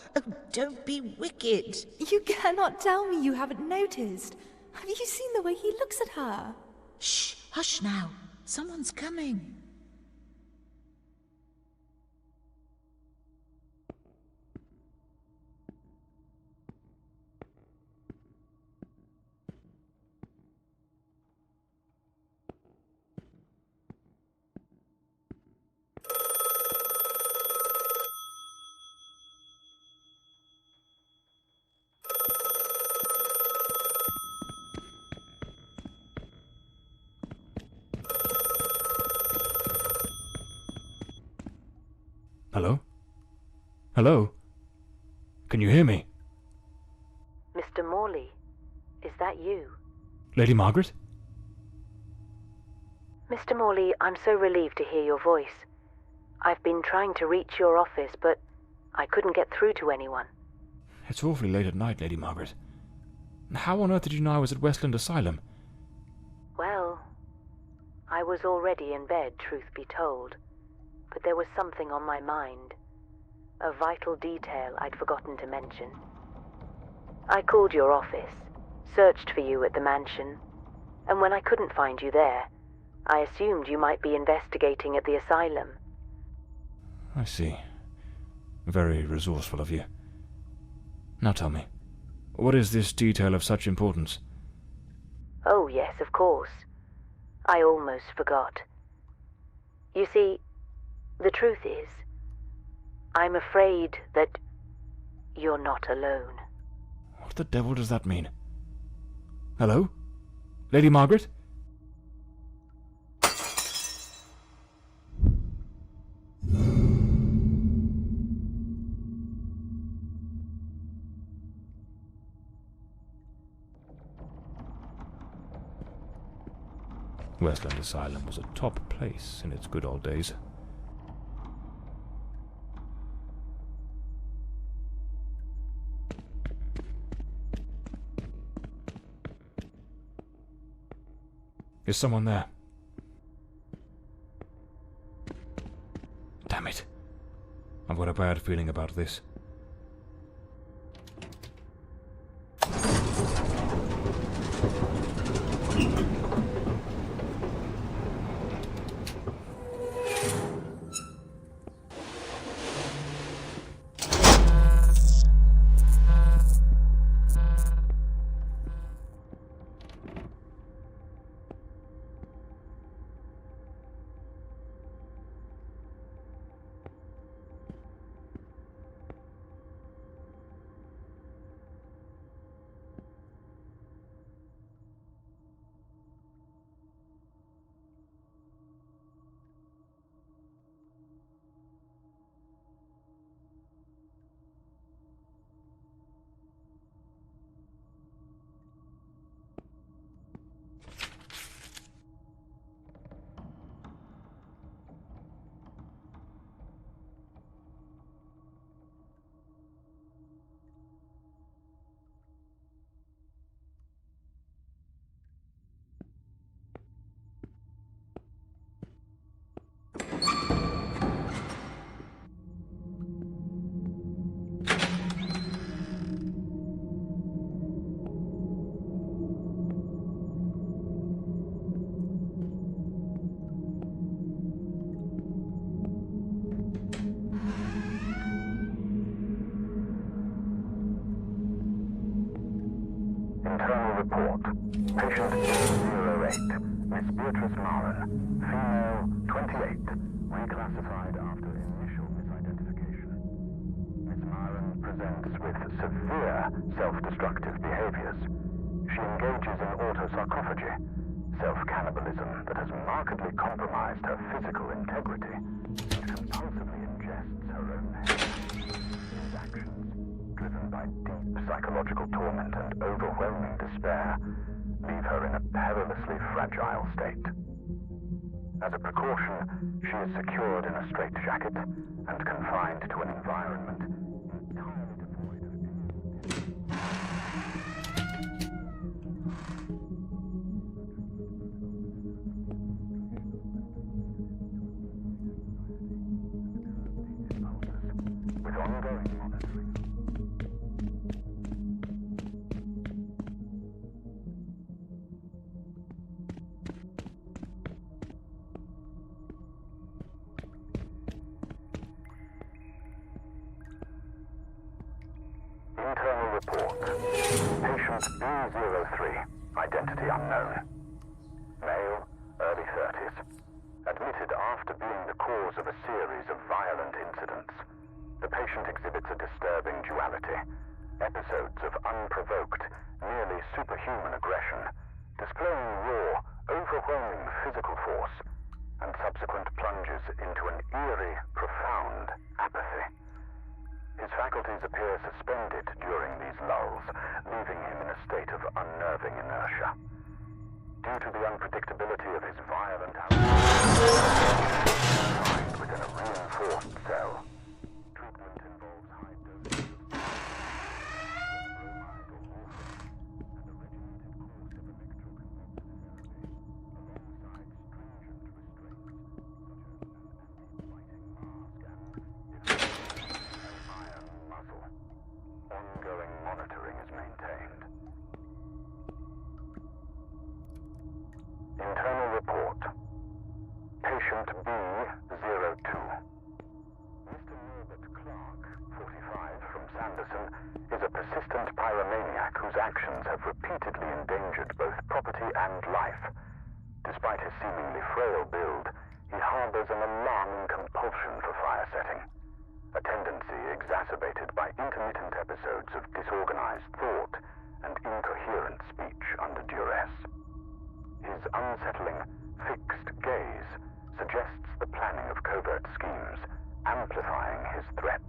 don't be wicked. You cannot tell me you haven't noticed. Have you seen the way he looks at her? Shh, hush now. Someone's coming. Hello? Hello? Can you hear me? Mr. Morley, is that you? Lady Margaret? Mr. Morley, I'm so relieved to hear your voice. I've been trying to reach your office, but I couldn't get through to anyone. It's awfully late at night, Lady Margaret. How on earth did you know I was at Westland Asylum? Well, I was already in bed, truth be told. But there was something on my mind. A vital detail I'd forgotten to mention. I called your office, searched for you at the mansion, and when I couldn't find you there, I assumed you might be investigating at the asylum. I see. Very resourceful of you. Now tell me, what is this detail of such importance? Oh, yes, of course. I almost forgot. You see, the truth is, I'm afraid that you're not alone. What the devil does that mean? Hello? Lady Margaret? Westland Asylum was a top place in its good old days. Is someone there? Damn it. I've got a bad feeling about this. report. Patient 008, Miss Beatrice Marin, female, 28, reclassified after initial misidentification. Miss Marin presents with severe self-destructive behaviors. She engages in autosarcophagy, self-cannibalism that has markedly compromised her physical integrity, and compulsively ingests her own head. These actions, driven by deep psychological torment and overwhelming despair, leave her in a perilously fragile state. As a precaution, she is secured in a straitjacket and confined to an environment entirely devoid of with ongoing monitoring. Internal report. Patient B03, identity unknown. Male, early 30s. Admitted after being the cause of a series of violent incidents. The patient exhibits a disturbing duality. Episodes of unprovoked, nearly superhuman aggression, displaying raw, overwhelming physical force, and subsequent plunges into an eerie, profound apathy. His faculties appear suspended during these lulls, leaving him in a state of unnerving inertia. Due to the unpredictability of his violent outbursts, confined within a reinforced cell. Treatment involves high doses of bromide or morphine, and a regimented course of electroconvulsive therapy, alongside stringent restraints such as an anti-biting mask and iron muzzle. Ongoing monitoring is maintained. Internal report. Patient B02. Mr. Norbert Clark, 45, from Sanderson, is a persistent pyromaniac whose actions have repeatedly endangered both property and life. Despite his seemingly frail build, he harbors an alarming compulsion for fire setting, a tendency exacerbated by intermittent episodes of disorganized thought and incoherent speech under duress. His unsettling, fixed gaze suggests the planning of covert schemes, amplifying his threat.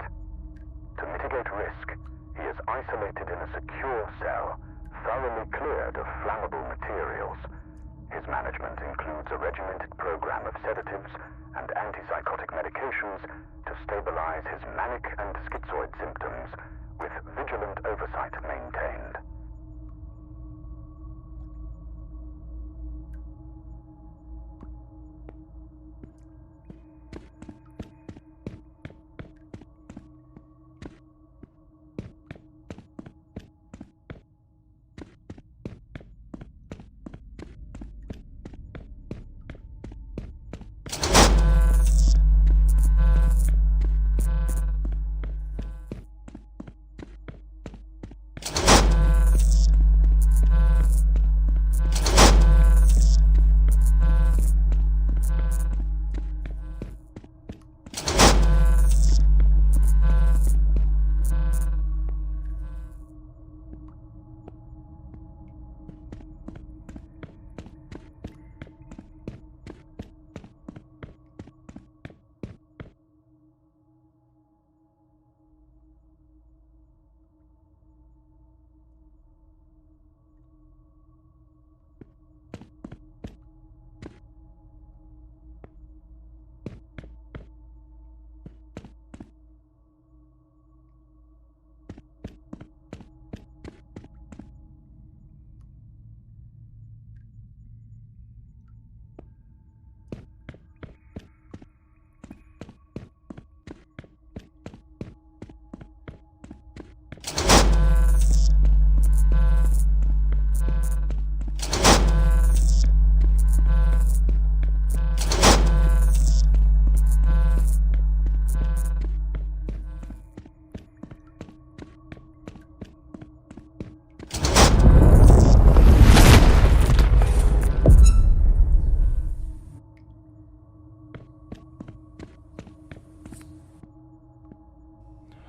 To mitigate risk, he is isolated in a secure cell, thoroughly cleared of flammable materials. His management includes a regimented program of sedatives and antipsychotic medications to stabilize his manic and schizoid symptoms, with vigilant oversight maintained.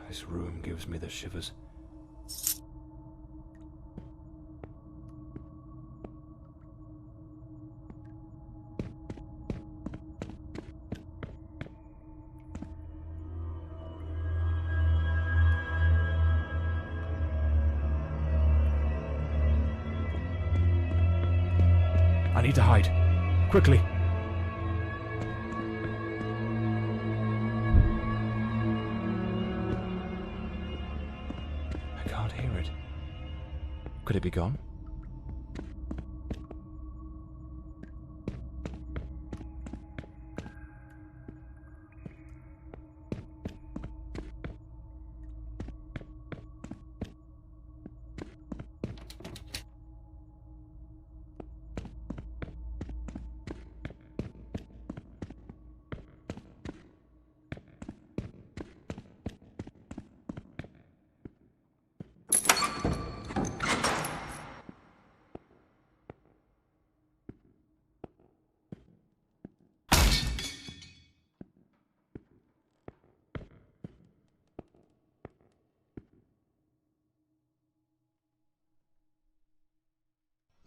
This room gives me the shivers. I need to hide. Quickly. I can't hear it. Could it be gone?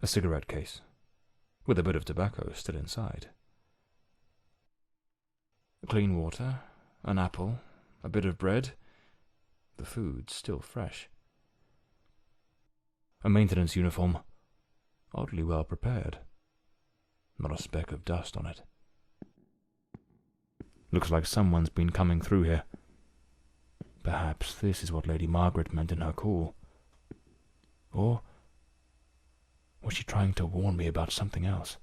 A cigarette case, with a bit of tobacco still inside. Clean water, an apple, a bit of bread, the food still fresh. A maintenance uniform, oddly well prepared. Not a speck of dust on it. Looks like someone's been coming through here. Perhaps this is what Lady Margaret meant in her call. Or was she trying to warn me about something else?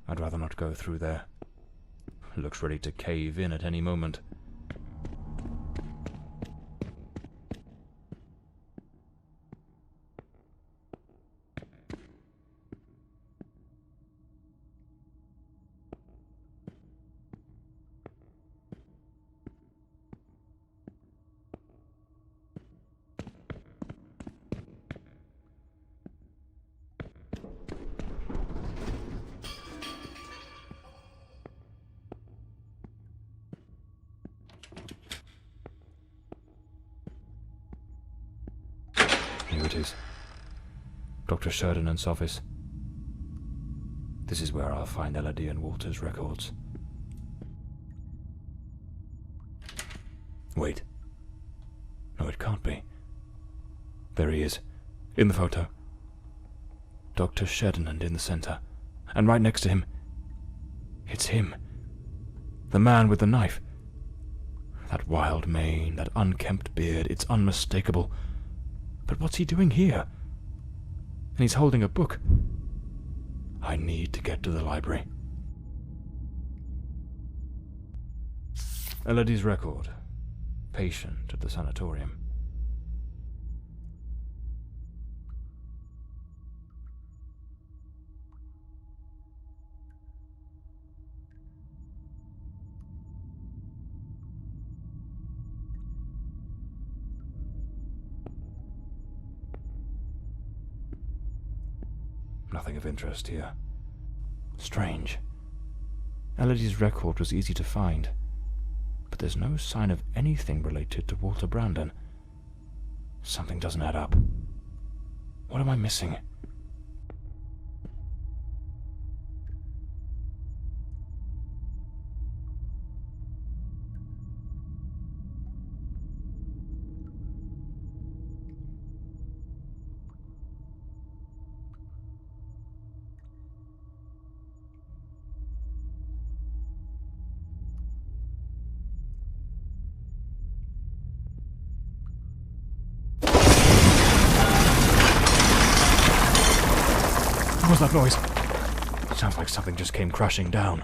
I'd rather not go through there. Looks ready to cave in at any moment. Here it is. Dr. Sheridan's office. This is where I'll find Elodie and Walter's records. Wait. No, it can't be. There he is, in the photo. Dr. Sheridan in the center. And right next to him, it's him. The man with the knife. That wild mane, that unkempt beard, it's unmistakable. But what's he doing here? And he's holding a book. I need to get to the library. Elodie's record. Patient at the sanatorium. Nothing of interest here. Strange. Elodie's record was easy to find, but there's no sign of anything related to Walter Brandon. Something doesn't add up. What am I missing? What was that noise? It sounds like something just came crashing down.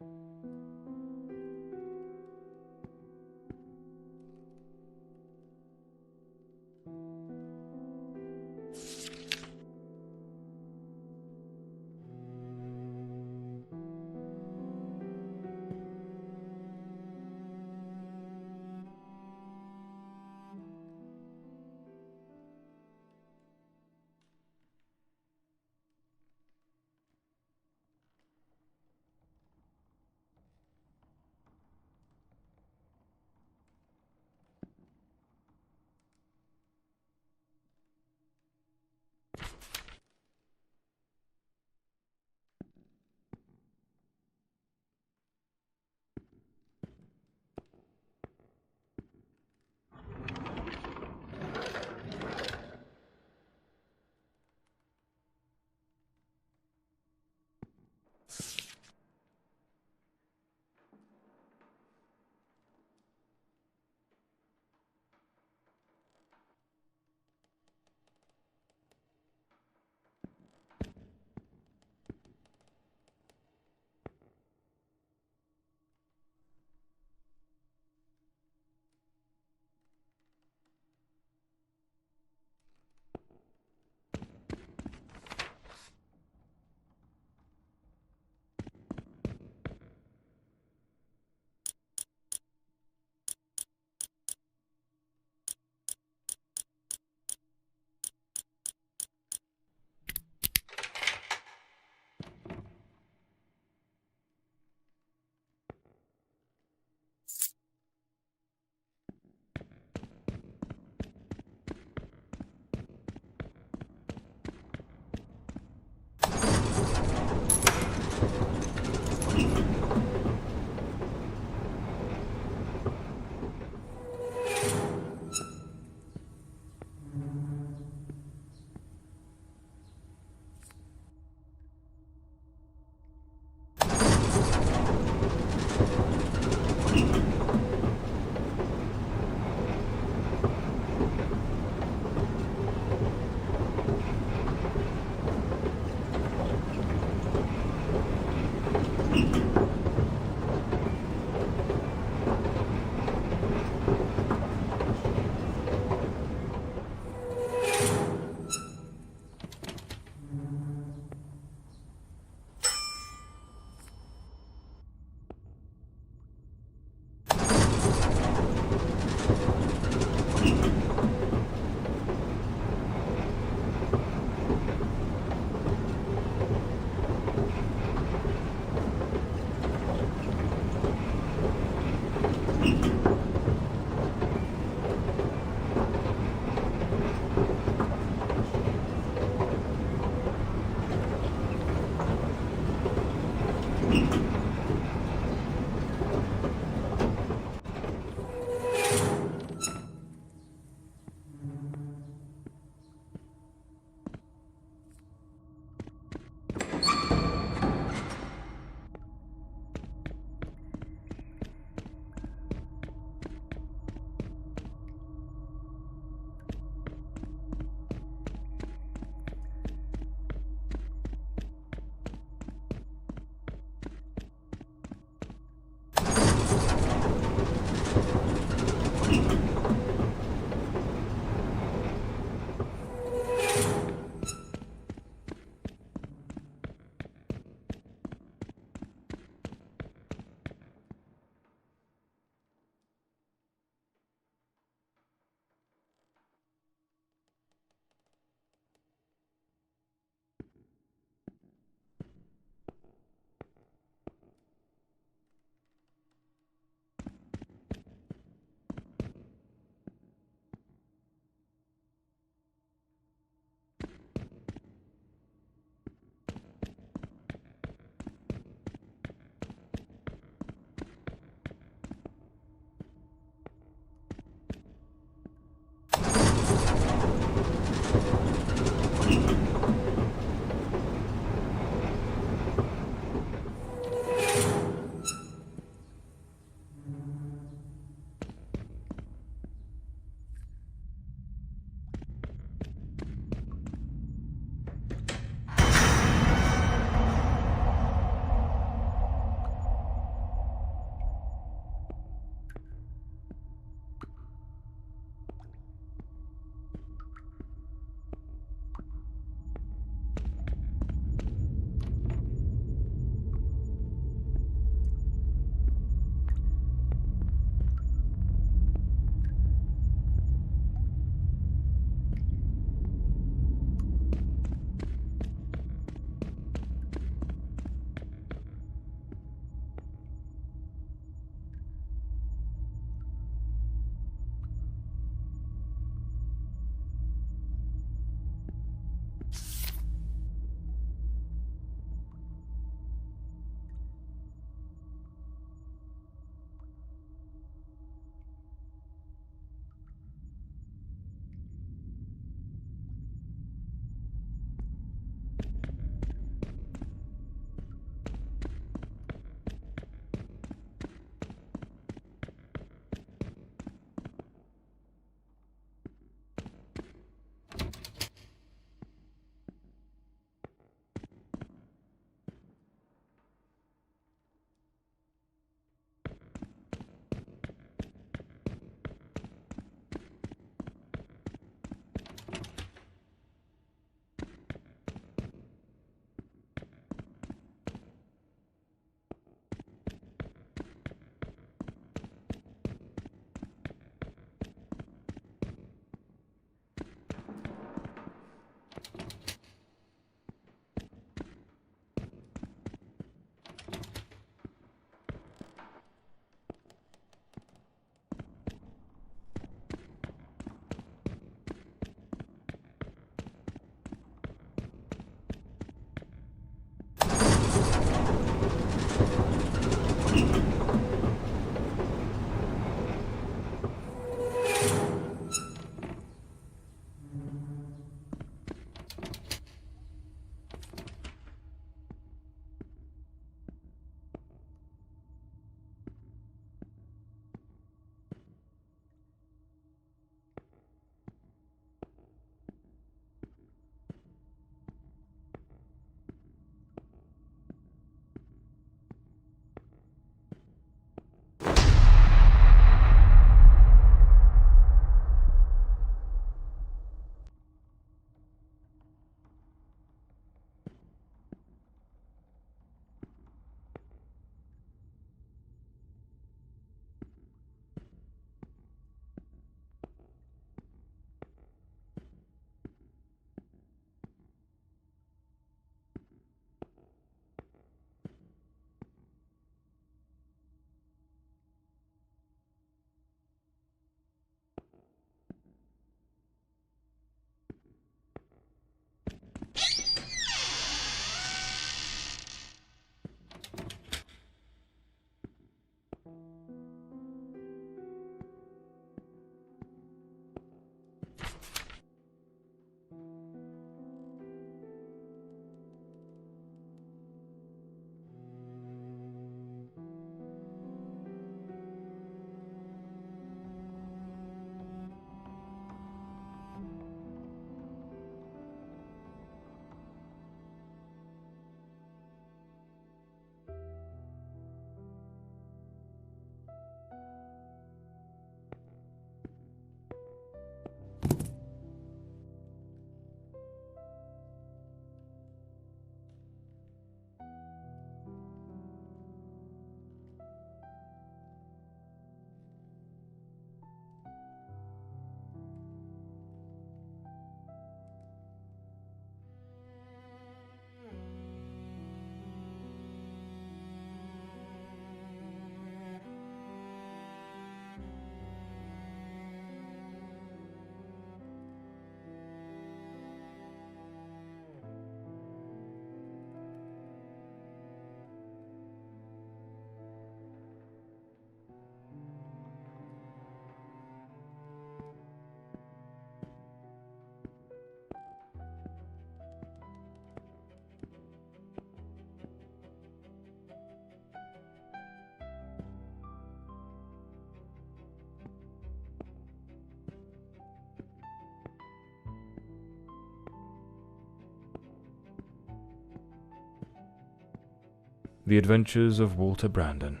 The adventures of Walter Brandon,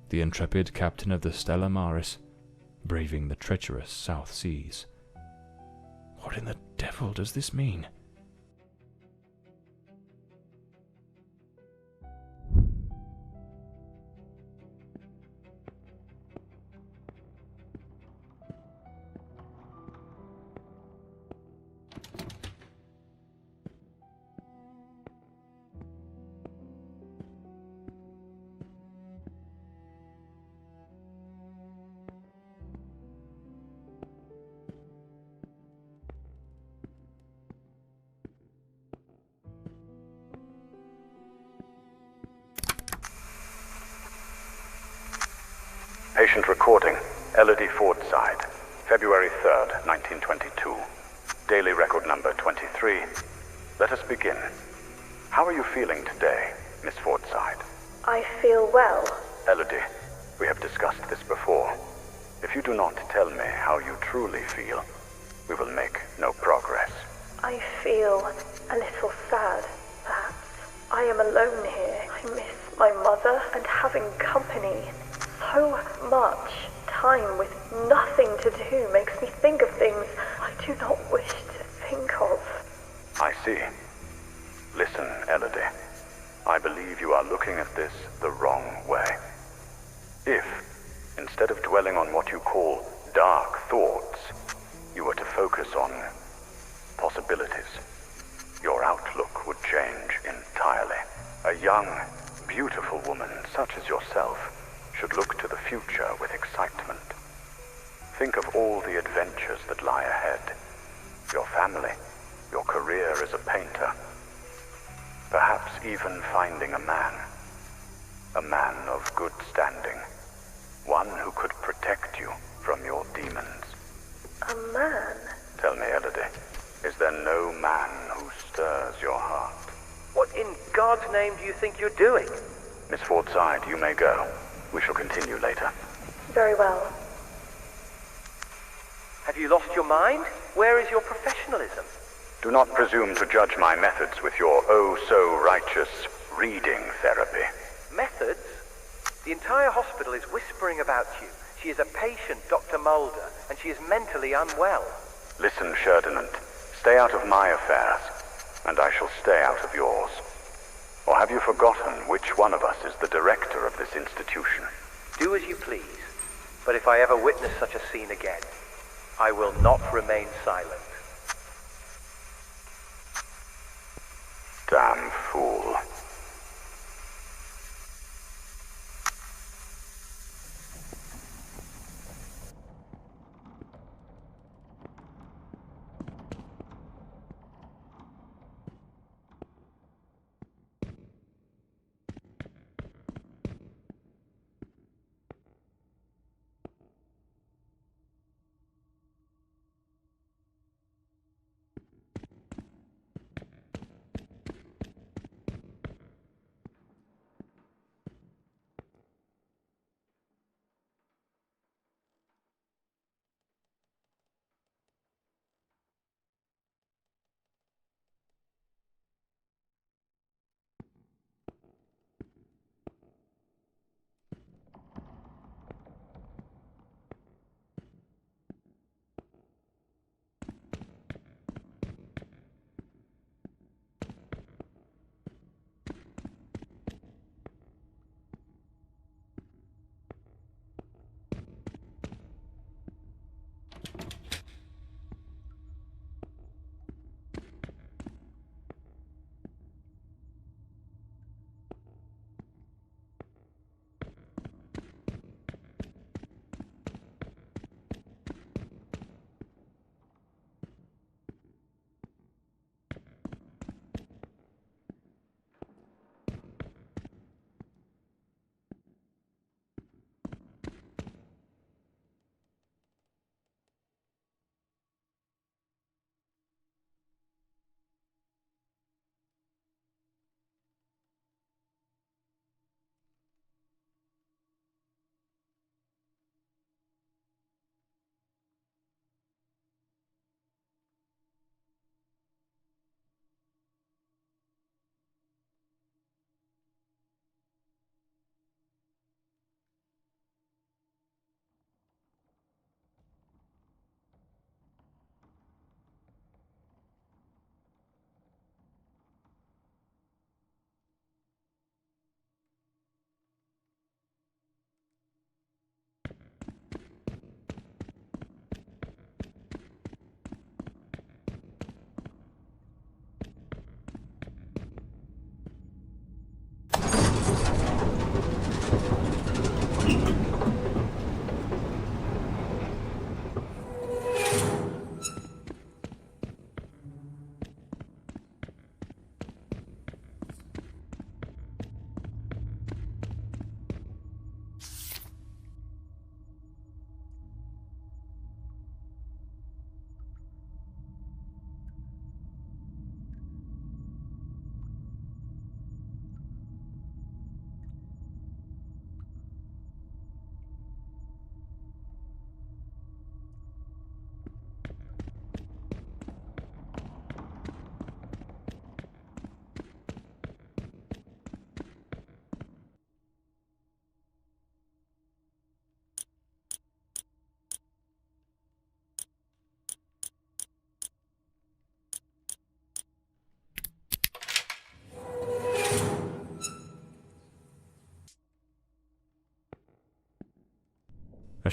the intrepid captain of the Stella Maris, braving the treacherous South Seas. What in the devil does this mean? Patient recording, Elodie Fordside, February 3rd, 1922. Daily record number 23. Let us begin. How are you feeling today, Miss Fordside? I feel well. Elodie, we have discussed this before. If you do not tell me how you truly feel, we will make no progress. I feel a little sad, perhaps. I am alone here. I miss my mother and having company. So much time with nothing to do makes me think of things I do not wish to think of. I see. Listen, Elodie. I believe you are looking at this the wrong way. If, instead of dwelling on what you call dark thoughts, you were to focus on possibilities, your outlook would change entirely. A young, beautiful woman such as yourself should look to the future with excitement. Think of all the adventures that lie ahead. Your family, your career as a painter. Perhaps even finding a man. A man of good standing. One who could protect you from your demons. A man? Tell me, Elodie, is there no man who stirs your heart? What in God's name do you think you're doing? Miss Fordside, you may go. We shall continue later. Very well. Have you lost your mind? Where is your professionalism? Do not presume to judge my methods with your oh-so-righteous reading therapy. Methods? The entire hospital is whispering about you. She is a patient, Dr. Mulder, and she is mentally unwell. Listen, Ferdinand. Stay out of my affairs, and I shall stay out of yours. Or have you forgotten which one of us is the director of this institution? Do as you please, but if I ever witness such a scene again, I will not remain silent. Damn fool.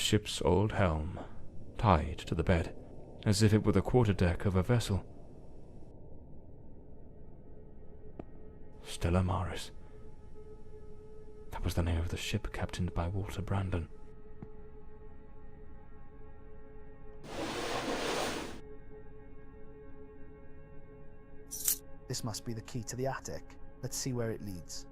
ship's old helm, tied to the bed, as if it were the quarterdeck of a vessel. Stella Maris. That was the name of the ship captained by Walter Brandon. This must be the key to the attic. Let's see where it leads.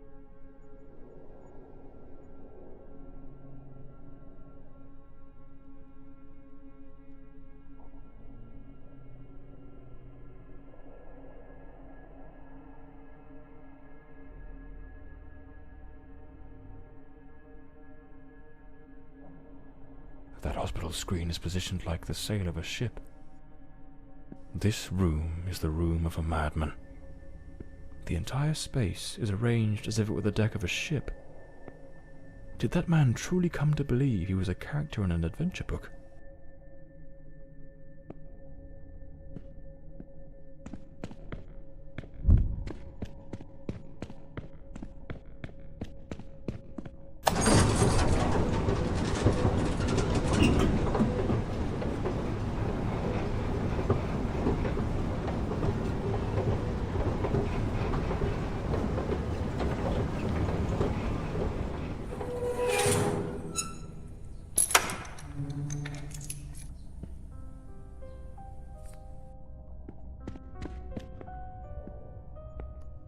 That hospital screen is positioned like the sail of a ship. This room is the room of a madman. The entire space is arranged as if it were the deck of a ship. Did that man truly come to believe he was a character in an adventure book?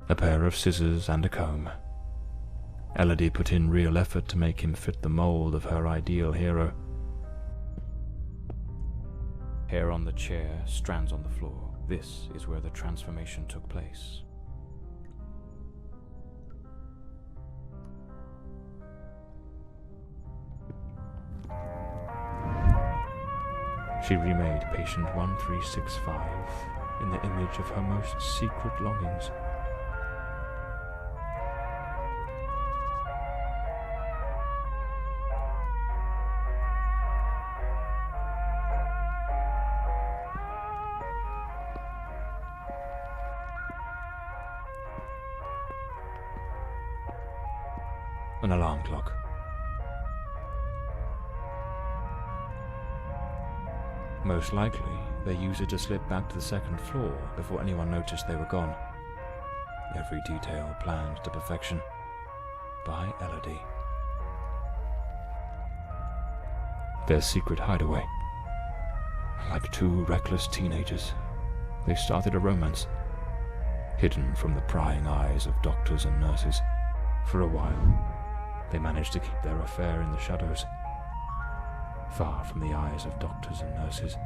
A pair of scissors and a comb. Elodie put in real effort to make him fit the mold of her ideal hero. Hair on the chair, strands on the floor. This is where the transformation took place. She remade patient 1365 in the image of her most secret longings. An alarm clock. Most likely, they used it to slip back to the second floor before anyone noticed they were gone. Every detail planned to perfection by Elodie. Their secret hideaway. Like two reckless teenagers, they started a romance, hidden from the prying eyes of doctors and nurses. For a while, they managed to keep their affair in the shadows, far from the eyes of doctors and nurses.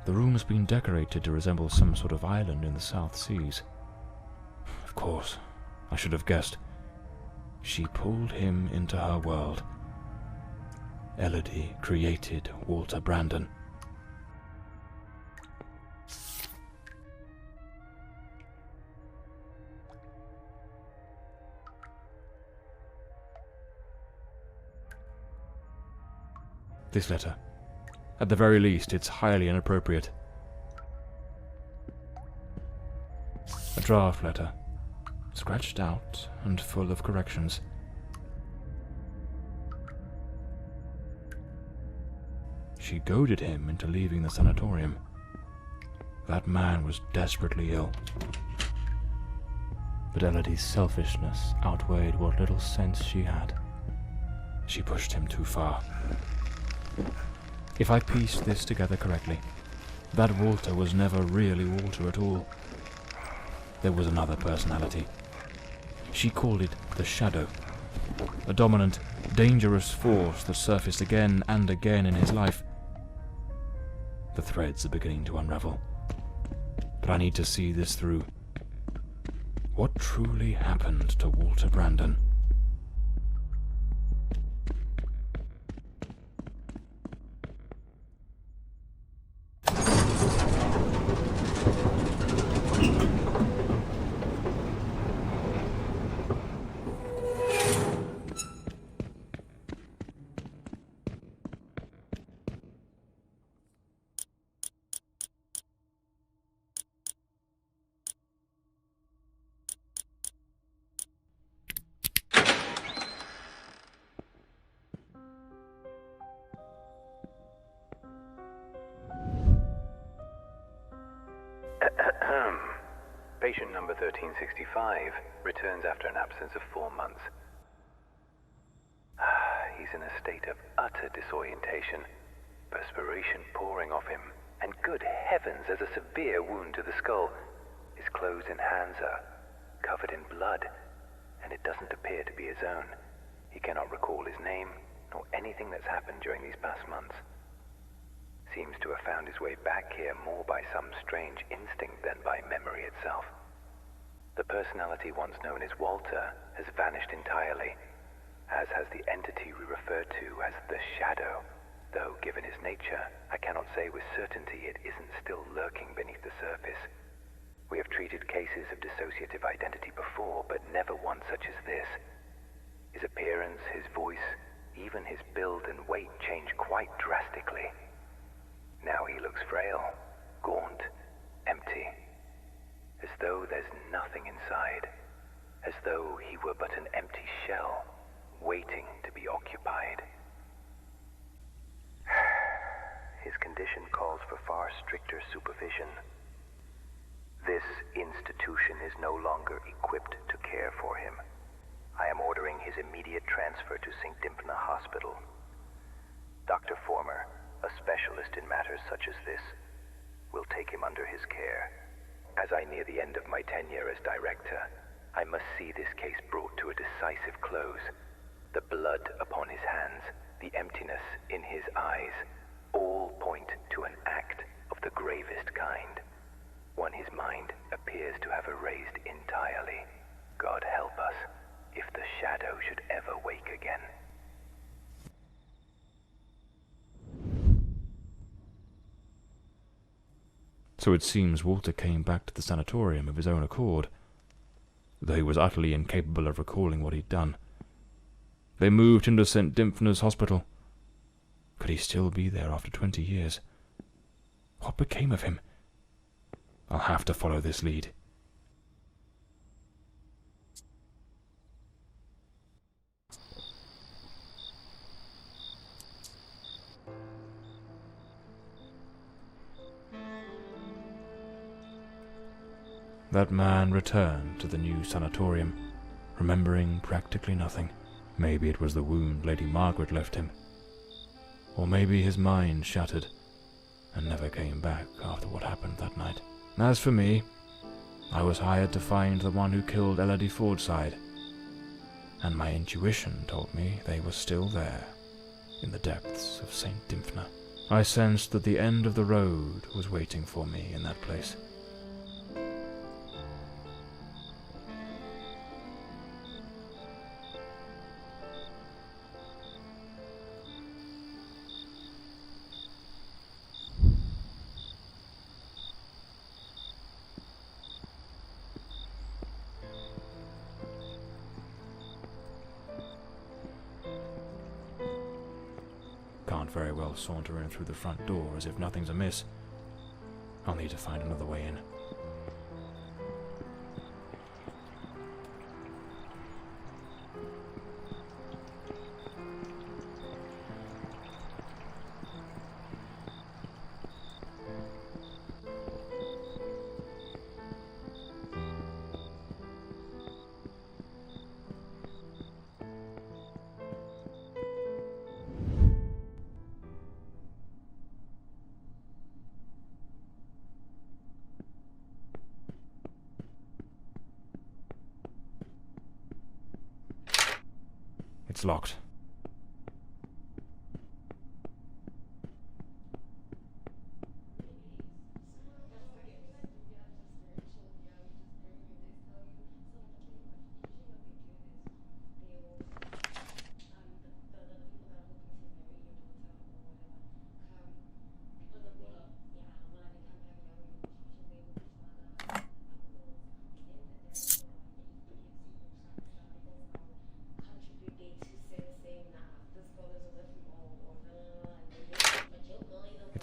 The room has been decorated to resemble some sort of island in the South Seas. Of course, I should have guessed. She pulled him into her world. Elodie created Walter Brandon. This letter. At the very least, it's highly inappropriate. A draft letter, scratched out and full of corrections. She goaded him into leaving the sanatorium. That man was desperately ill. But Elodie's selfishness outweighed what little sense she had. She pushed him too far. If I pieced this together correctly, that Walter was never really Walter at all. There was another personality. She called it the Shadow, a dominant, dangerous force that surfaced again and again in his life. The threads are beginning to unravel, but I need to see this through. What truly happened to Walter Brandon? Patient number 1365 returns after an absence of 4 months. He's in a state of utter disorientation, perspiration pouring off him, and good heavens, there's a severe wound to the skull. His clothes and hands are covered in blood, and it doesn't appear to be his own. He cannot recall his name, nor anything that's happened during these past months. Seems to have found his way back here more by some strange instinct than by memory itself. The personality once known as Walter has vanished entirely, as has the entity we refer to as the Shadow, though given his nature, I cannot say with certainty it isn't still lurking beneath the surface. We have treated cases of dissociative identity before, but never one such as this. His appearance, his voice, even his build and weight change quite drastically. Now he looks frail, gaunt, empty, as though there's nothing inside, as though he were but an empty shell, waiting to be occupied. His condition calls for far stricter supervision. This institution is no longer equipped to care for him. I am ordering his immediate transfer to St. Dymphna Hospital. Dr. Former, a specialist in matters such as this, will take him under his care. As I near the end of my tenure as director, I must see this case brought to a decisive close. The blood upon his hands, the emptiness in his eyes, all point to an act of the gravest kind. One his mind appears to have erased entirely. God help us, if the Shadow should ever wake again. So it seems Walter came back to the sanatorium of his own accord, though he was utterly incapable of recalling what he'd done. They moved him to St. Dymphna's Hospital. Could he still be there after 20 years? What became of him? I'll have to follow this lead. That man returned to the new sanatorium, remembering practically nothing. Maybe it was the wound Lady Margaret left him. Or maybe his mind shattered and never came back after what happened that night. As for me, I was hired to find the one who killed Elodie Fordside, and my intuition told me they were still there, in the depths of St. Dymphna. I sensed that the end of the road was waiting for me in that place. Can't very well saunter in through the front door as if nothing's amiss. I'll need to find another way in. It's locked.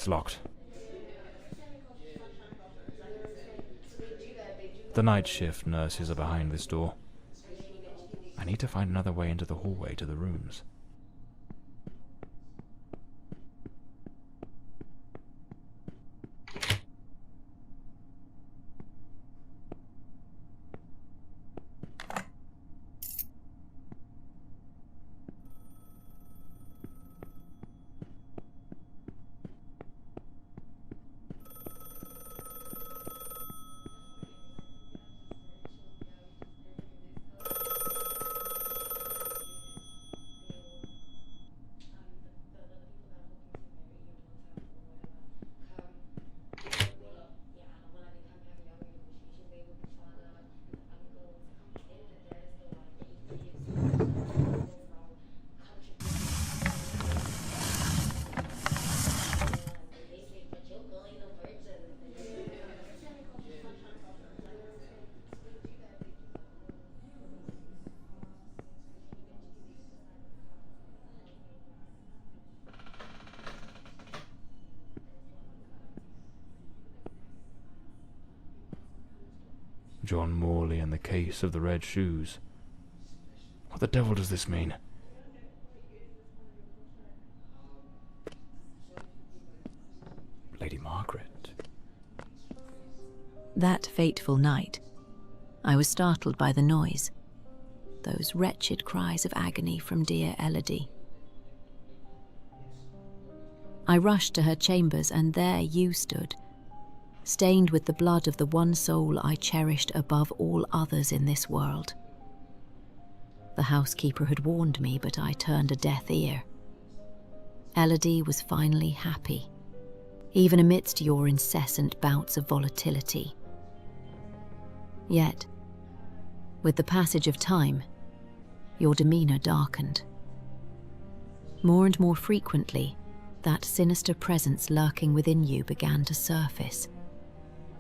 It's locked. The night shift nurses are behind this door. I need to find another way into the hallway to the rooms. John Morley and the case of the red shoes. What the devil does this mean? Lady Margaret. That fateful night, I was startled by the noise, those wretched cries of agony from dear Elodie. I rushed to her chambers, and there you stood, stained with the blood of the one soul I cherished above all others in this world. The housekeeper had warned me, but I turned a deaf ear. Elodie was finally happy, even amidst your incessant bouts of volatility. Yet, with the passage of time, your demeanour darkened. More and more frequently, that sinister presence lurking within you began to surface,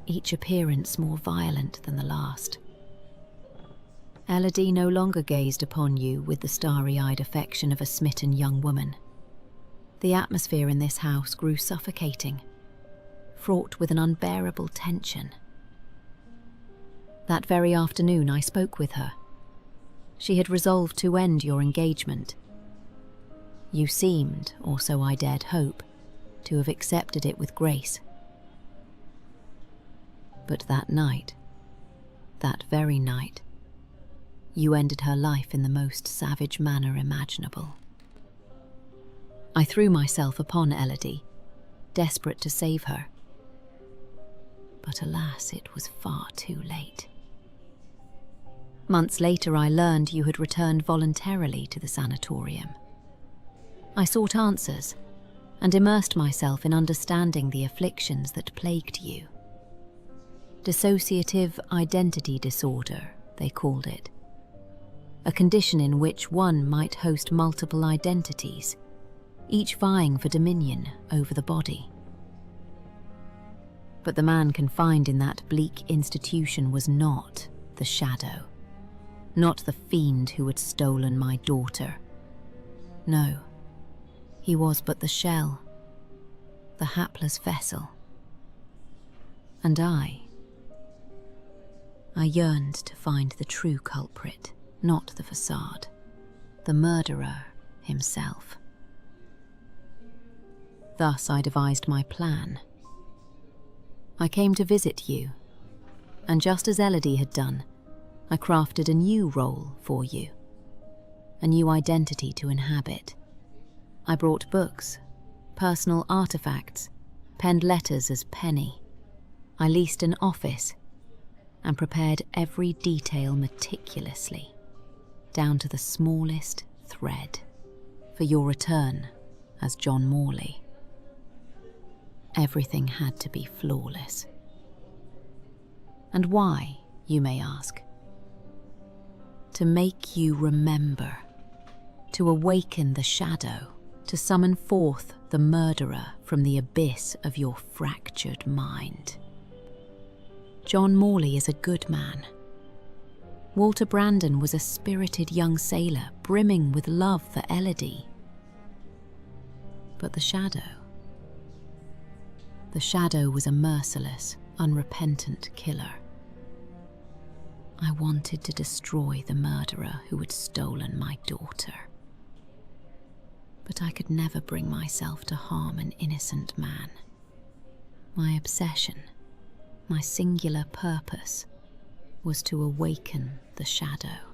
each appearance more violent than the last. Elodie no longer gazed upon you with the starry-eyed affection of a smitten young woman. The atmosphere in this house grew suffocating, fraught with an unbearable tension. That very afternoon I spoke with her. She had resolved to end your engagement. You seemed, or so I dared hope, to have accepted it with grace. But that night, that very night, you ended her life in the most savage manner imaginable. I threw myself upon Elodie, desperate to save her. But alas, it was far too late. Months later, I learned you had returned voluntarily to the sanatorium. I sought answers and immersed myself in understanding the afflictions that plagued you. Dissociative identity disorder, they called it. A condition in which one might host multiple identities, each vying for dominion over the body. But the man confined in that bleak institution was not the shadow, not the fiend who had stolen my daughter. No, he was but the shell, the hapless vessel. And I yearned to find the true culprit, not the facade, the murderer himself. Thus I devised my plan. I came to visit you, and just as Elodie had done, I crafted a new role for you, a new identity to inhabit. I brought books, personal artifacts, penned letters as Penny. I leased an office and prepared every detail meticulously, down to the smallest thread, for your return as John Morley. Everything had to be flawless. And why, you may ask? To make you remember, to awaken the shadow, to summon forth the murderer from the abyss of your fractured mind. John Morley is a good man. Walter Brandon was a spirited young sailor, brimming with love for Elodie. But the shadow, The shadow was a merciless, unrepentant killer. I wanted to destroy the murderer who had stolen my daughter. But I could never bring myself to harm an innocent man. My obsession, my singular purpose, was to awaken the shadow.